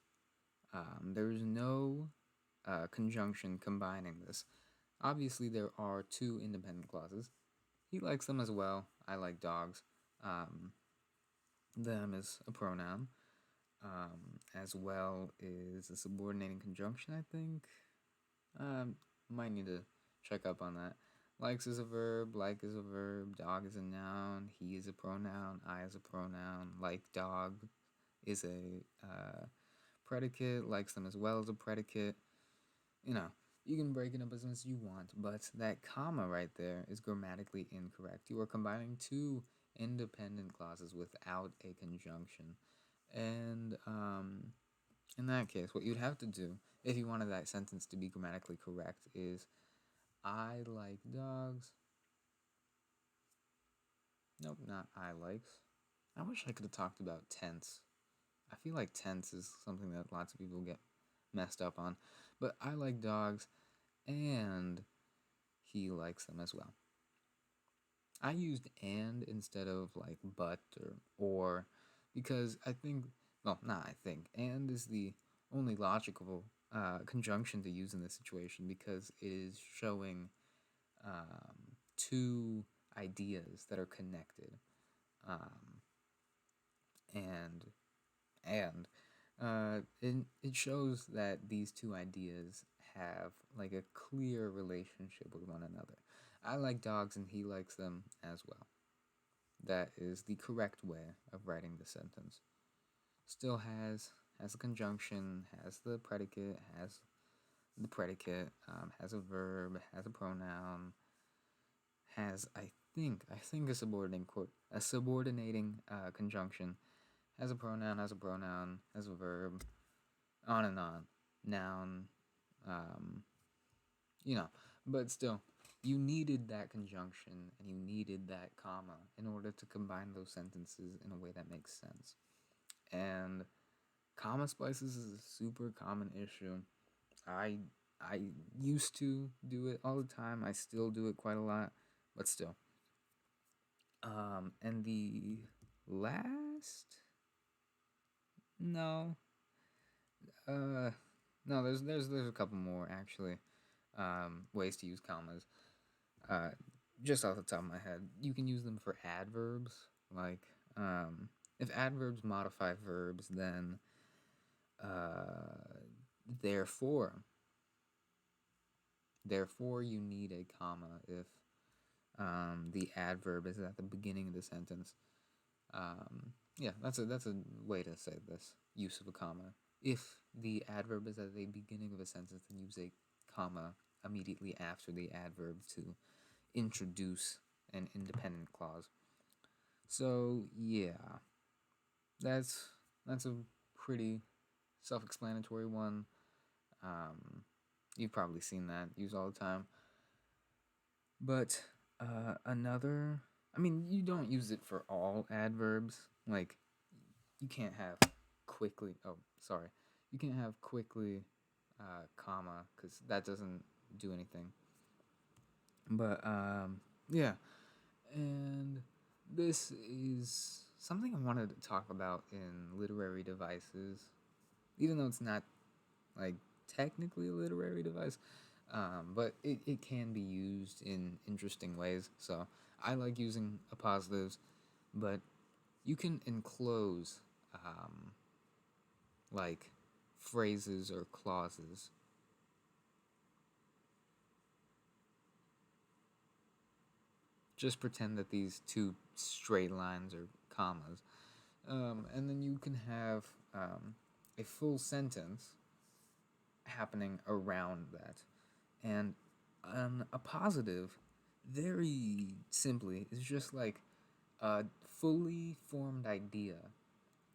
There's no conjunction combining this. Obviously, there are two independent clauses. He likes them as well. I like dogs. Them is a pronoun. as well is a subordinating conjunction, I think. Um, might need to check up on that. Likes is a verb, like is a verb, dog is a noun, he is a pronoun, I is a pronoun, like dog is a predicate, likes them as well as a predicate. You know, you can break it up as much as you want, but that comma right there is grammatically incorrect. You are combining two independent clauses without a conjunction. And in that case, what you'd have to do, if you wanted that sentence to be grammatically correct, is I like dogs. Nope, not I likes. I wish I could have talked about tense. I feel like tense is something that lots of people get messed up on. But I like dogs, and he likes them as well. I used and instead of like but or because I think, well, not I think, and is the only logical conjunction to use in this situation because it is showing two ideas that are connected. Um, and it shows that these two ideas have like a clear relationship with one another. I like dogs and he likes them as well. That is the correct way of writing the sentence. Still has a conjunction, has the predicate, has a verb, has a pronoun, has I think a subordinating conjunction, has a pronoun, has a verb, on and on, noun, um, you know, but still, you needed that conjunction and you needed that comma in order to combine those sentences in a way that makes sense. And comma splices is a super common issue. I I used to do it all the time. I still do it quite a lot, but still. And the last no, uh, no. There's a couple more actually. Ways to use commas. Uh, just off the top of my head, you can use them for adverbs. Like, if adverbs modify verbs, then uh, therefore, you need a comma if the adverb is at the beginning of the sentence. Yeah, that's a way to say this use of a comma. If the adverb is at the beginning of a sentence, then use a comma immediately after the adverb to introduce an independent clause. So yeah, that's that's a pretty self-explanatory one. Um, you've probably seen that used all the time. But another, I mean, you don't use it for all adverbs. Like you can't have quickly. Oh, sorry, you can't have quickly, comma, because that doesn't do anything. But yeah, and this is something I wanted to talk about in literary devices, even though it's not like technically a literary device, but it can be used in interesting ways. So I like using appositives, but you can enclose like phrases or clauses. Just pretend that these two straight lines are commas. And then you can have a full sentence happening around that. And a positive, very simply, is just like a fully formed idea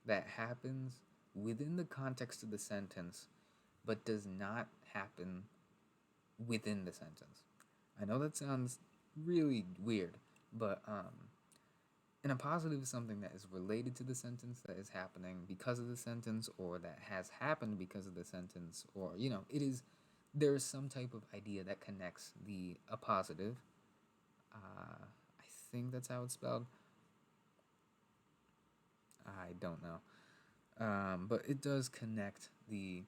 that happens within the context of the sentence but does not happen within the sentence. I know that sounds really weird, but and a positive is something that is related to the sentence, that is happening because of the sentence, or that has happened because of the sentence, or, it is, there is some type of idea that connects the appositive. I think that's how it's spelled. I don't know. But it does connect the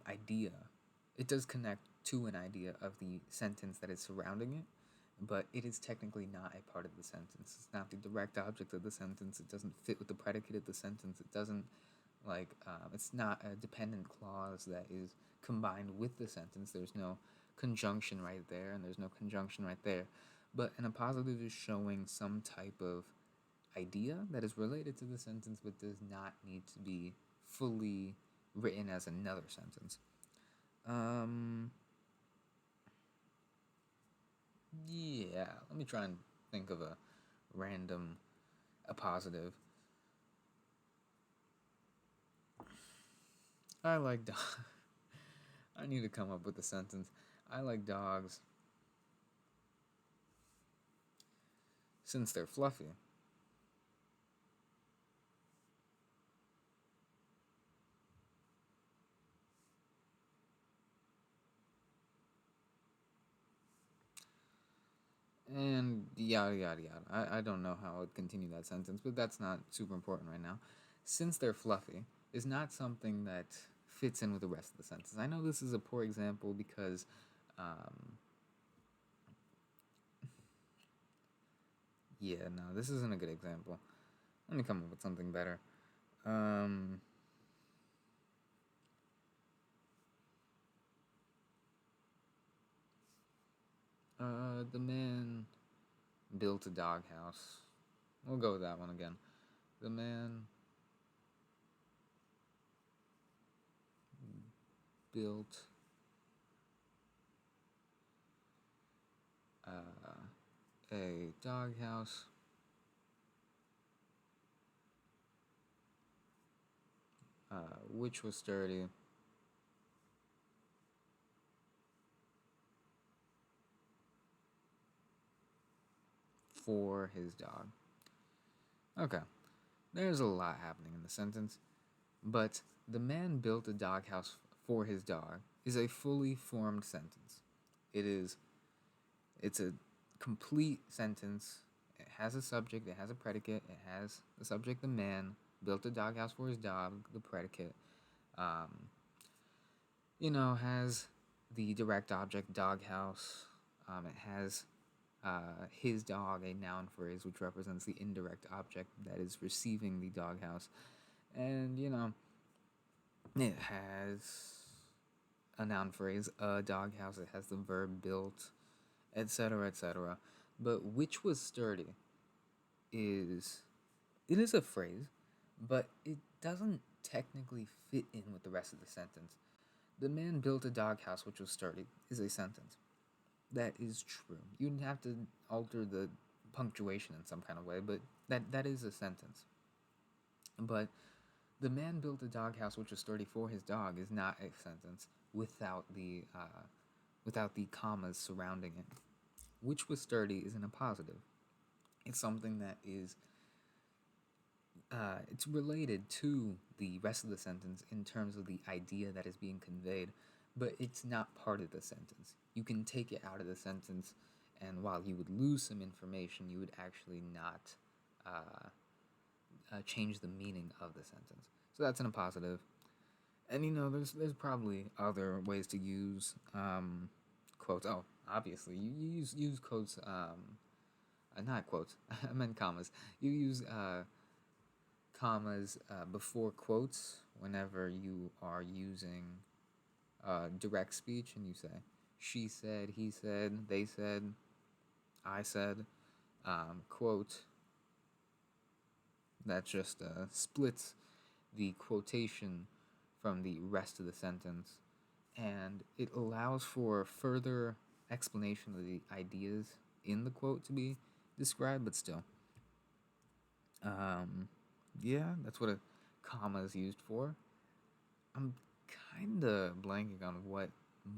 idea. It does connect to an idea of the sentence that is surrounding it, but it is technically not a part of the sentence. It's not the direct object of the sentence. It doesn't fit with the predicate of the sentence. It doesn't Like, it's not a dependent clause that is combined with the sentence. There's no conjunction right there, and there's no conjunction right there. But an appositive is showing some type of idea that is related to the sentence but does not need to be fully written as another sentence. Yeah, let me try and think of a random appositive. I like dogs. I need to come up with a sentence. I like dogs since they're fluffy. And yada yada yada. I don't know how I would continue that sentence, but that's not super important right now. Since they're fluffy is not something that fits in with the rest of the sentence. I know this is a poor example because, yeah, no, this isn't a good example. Let me come up with something better. Um, the man built a doghouse. We'll go with that one again. The man built a doghouse which was sturdy for his dog. Okay, there's a lot happening in the sentence, but the man built a doghouse for his dog is a fully formed sentence. It is, it's a complete sentence. It has a subject, it has a predicate, it has the subject, the man built a doghouse for his dog, the predicate, um, has the direct object doghouse. It has his dog, a noun phrase, which represents the indirect object that is receiving the doghouse. And, it has a noun phrase, a doghouse, it has the verb built, etc., etc. But which was sturdy is, it is a phrase, but it doesn't technically fit in with the rest of the sentence. The man built a doghouse which was sturdy is a sentence. That is true. You'd have to alter the punctuation in some kind of way, but that is a sentence. But the man built a doghouse which was sturdy for his dog is not a sentence without the commas surrounding it. Which was sturdy is in a positive. It's something that is it's related to the rest of the sentence in terms of the idea that is being conveyed, but it's not part of the sentence. You can take it out of the sentence, and while you would lose some information, you would actually not change the meaning of the sentence. So that's in a positive. And there's probably other ways to use quotes. Oh, obviously, you use quotes. Not quotes. I meant commas. You use commas before quotes whenever you are using direct speech, and you say she said, he said, they said, I said. Quote. That just splits the quotation from the rest of the sentence, and it allows for further explanation of the ideas in the quote to be described, but still. Yeah, that's what a comma is used for. I'm kind of blanking on what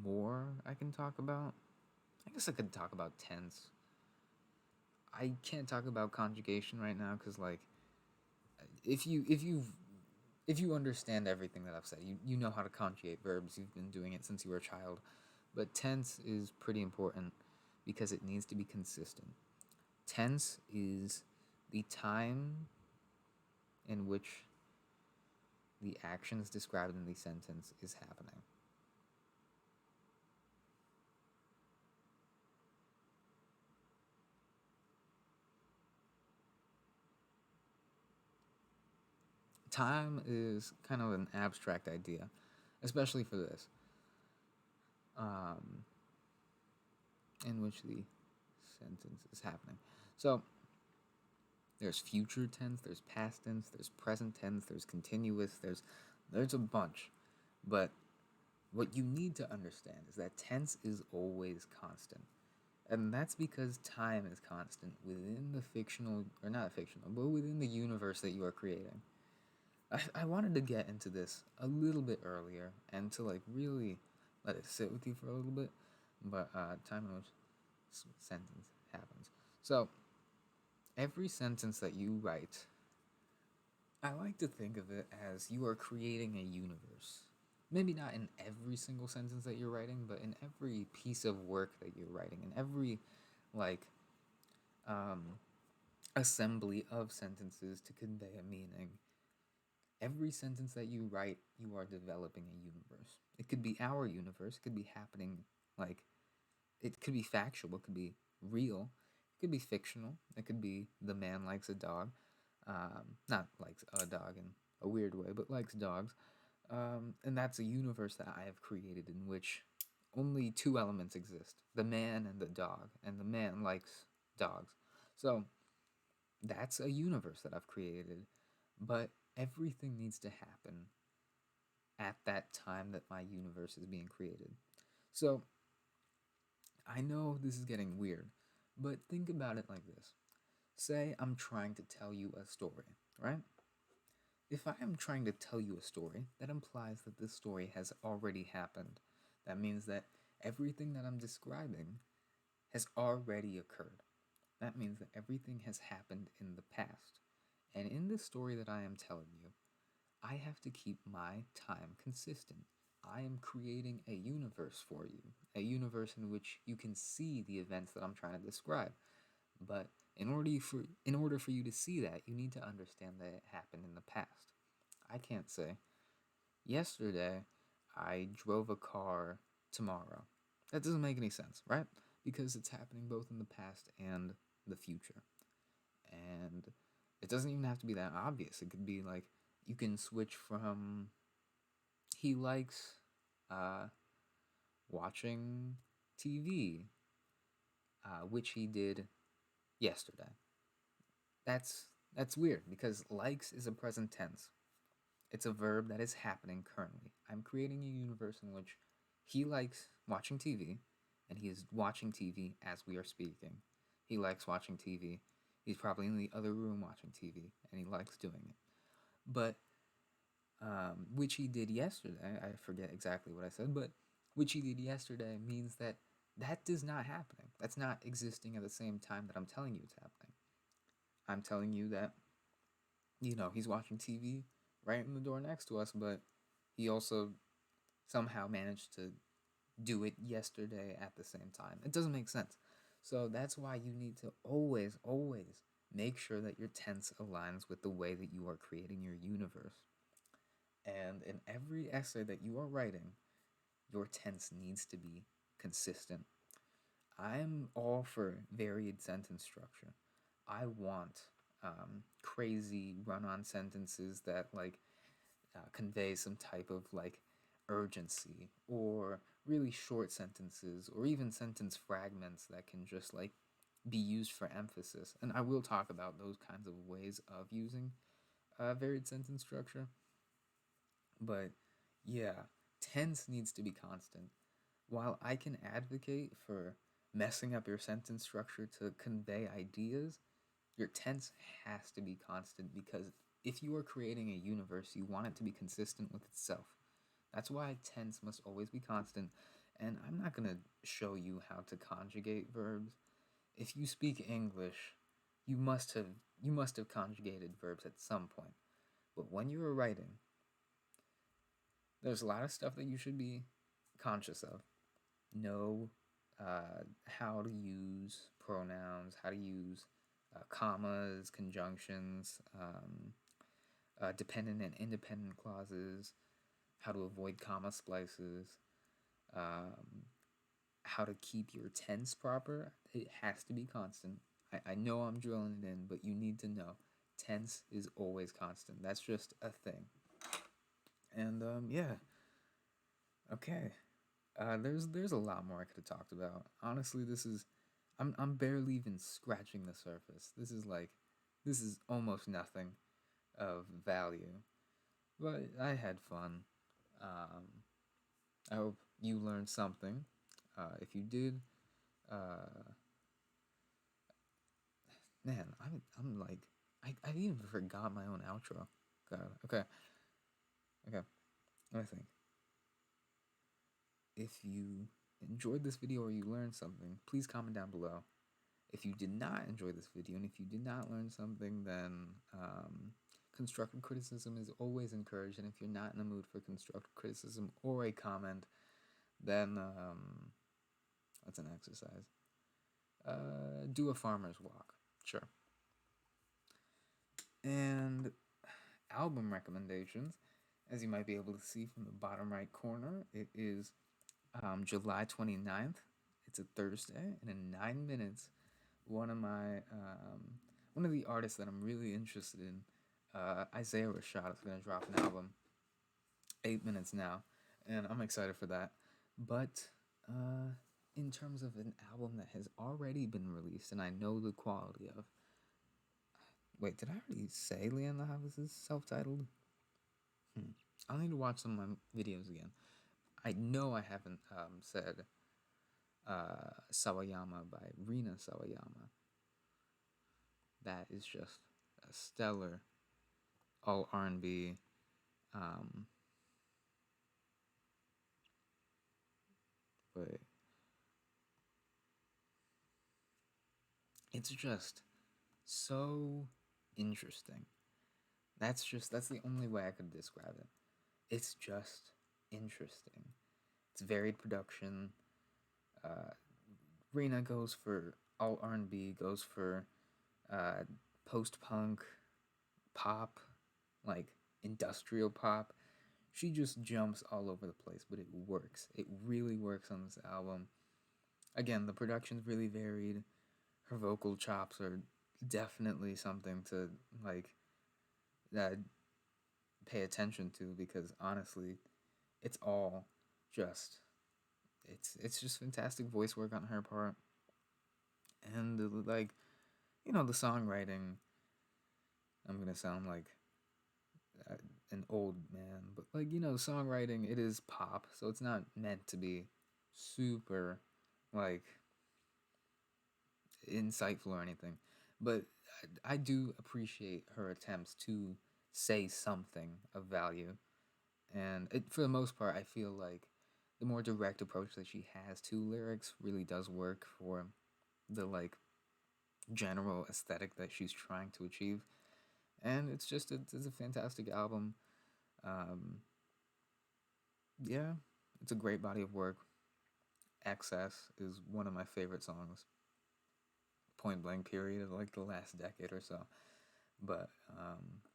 more I can talk about. I guess I could talk about tense. I can't talk about conjugation right now because, like, if you understand everything that I've said, you know how to conjugate verbs. You've been doing it since you were a child. But tense is pretty important because it needs to be consistent. Tense is the time in which the actions described in the sentence is happening. Time is kind of an abstract idea, especially for this, um, in which the sentence is happening. So there's future tense, there's past tense, there's present tense, there's continuous, there's a bunch. But what you need to understand is that tense is always constant. And that's because time is constant within the fictional, or not fictional, but within the universe that you are creating. I wanted to get into this a little bit earlier and to like really let it sit with you for a little bit, but time in which sentence happens. So every sentence that you write, I like to think of it as you are creating a universe. Maybe not in every single sentence that you're writing, but in every piece of work that you're writing, in every like um, assembly of sentences to convey a meaning. Every sentence that you write, you are developing a universe. It could be our universe, it could be happening like it could be factual, it could be real, it could be fictional, it could be the man likes a dog. Not likes a dog in a weird way, but likes dogs. And that's a universe that I have created in which only two elements exist, the man and the dog, and the man likes dogs. So that's a universe that I've created, but everything needs to happen at that time that my universe is being created. So I know this is getting weird, but think about it like this. Say I'm trying to tell you a story, right? If I am trying to tell you a story, that implies that this story has already happened. That means that everything that I'm describing has already occurred. That means that everything has happened in the past. And in the story that I am telling you, I have to keep my time consistent. I am creating a universe for you, a universe in which you can see the events that I'm trying to describe. But in order for you to see that, you need to understand that it happened in the past. I can't say yesterday I drove a car tomorrow. That doesn't make any sense, right? Because it's happening both in the past and the future. And it doesn't even have to be that obvious. It could be like you can switch from he likes uh, watching TV, which he did yesterday. That's weird because likes is a present tense. It's a verb that is happening currently. I'm creating a universe in which he likes watching TV, and he is watching TV as we are speaking. He likes watching TV. He's probably in the other room watching TV, and he likes doing it. But which he did yesterday. I forget exactly what I said, but which he did yesterday means that that is not happening. That's not existing at the same time that I'm telling you it's happening. I'm telling you that, he's watching TV right in the door next to us, but he also somehow managed to do it yesterday at the same time. It doesn't make sense. So that's why you need to always, always make sure that your tense aligns with the way that you are creating your universe. And in every essay that you are writing, your tense needs to be consistent. I'm all for varied sentence structure. I want crazy run-on sentences that convey some type of like urgency, or really short sentences, or even sentence fragments that can just like be used for emphasis. And I will talk about those kinds of ways of using varied sentence structure. But yeah, tense needs to be constant. While I can advocate for messing up your sentence structure to convey ideas, your tense has to be constant because if you are creating a universe, you want it to be consistent with itself. That's why tense must always be constant. And I'm not going to show you how to conjugate verbs. If you speak English, you must have you must have conjugated verbs at some point. But when you are writing, there's a lot of stuff that you should be conscious of. Know how to use pronouns, how to use commas, conjunctions, dependent and independent clauses, how to avoid comma splices, um, how to keep your tense proper. It has to be constant. I know I'm drilling it in, but you need to know tense is always constant. That's just a thing. And yeah, okay. There's a lot more I could have talked about. Honestly, I'm barely even scratching the surface. This is almost nothing of value. But I had fun. Um, I hope you learned something. If you did, uh, man, I'm like I even forgot my own outro. God. Okay. Okay. Let me think. If you enjoyed this video or you learned something, please comment down below. If you did not enjoy this video and if you did not learn something, then constructive criticism is always encouraged. And if you're not in the mood for constructive criticism or a comment, then that's an exercise. Do a farmer's walk. Sure. And album recommendations, as you might be able to see from the bottom right corner, it is July 29th. It's a Thursday, and in 9 minutes, one of my one of the artists that I'm really interested in, Isaiah Rashad, is going to drop an album. 8 minutes now, and I'm excited for that. But in terms of an album that has already been released, and I know the quality of. Wait, did I already say Leanne Lahavas is self-titled? I'll need to watch some of my videos again. I know I haven't said Sawayama by Rina Sawayama. That is just a stellar all R&B. But it's just so interesting. That's the only way I could describe it. It's just interesting. It's varied production. Rina goes for all R&B, goes for post-punk, pop, like industrial pop. She just jumps all over the place, but it works. It really works on this album. Again, the production's really varied. Her vocal chops are definitely something to like pay attention to, because honestly, it's all just it's just fantastic voice work on her part, and like the songwriting. I'm gonna sound like an old man, but like the songwriting, it is pop, so it's not meant to be super like insightful or anything, but I do appreciate her attempts to say something of value, and for the most part, I feel like the more direct approach that she has to lyrics really does work for the like general aesthetic that she's trying to achieve, and it's a fantastic album. Um, yeah, it's a great body of work. Excess is one of my favorite songs, point blank period, of like the last decade or so. But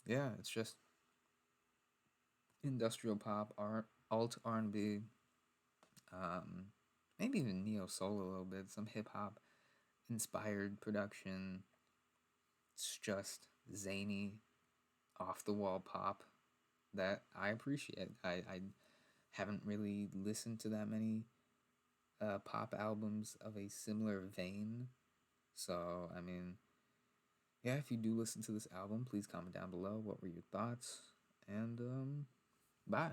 yeah, it's just industrial pop, alt R&B, um, maybe even neo soul a little bit, some hip hop inspired production. It's just zany, off the wall pop that I appreciate. I haven't really listened to that many pop albums of a similar vein. So, I mean, yeah, if you do listen to this album, please comment down below what were your thoughts. And bye.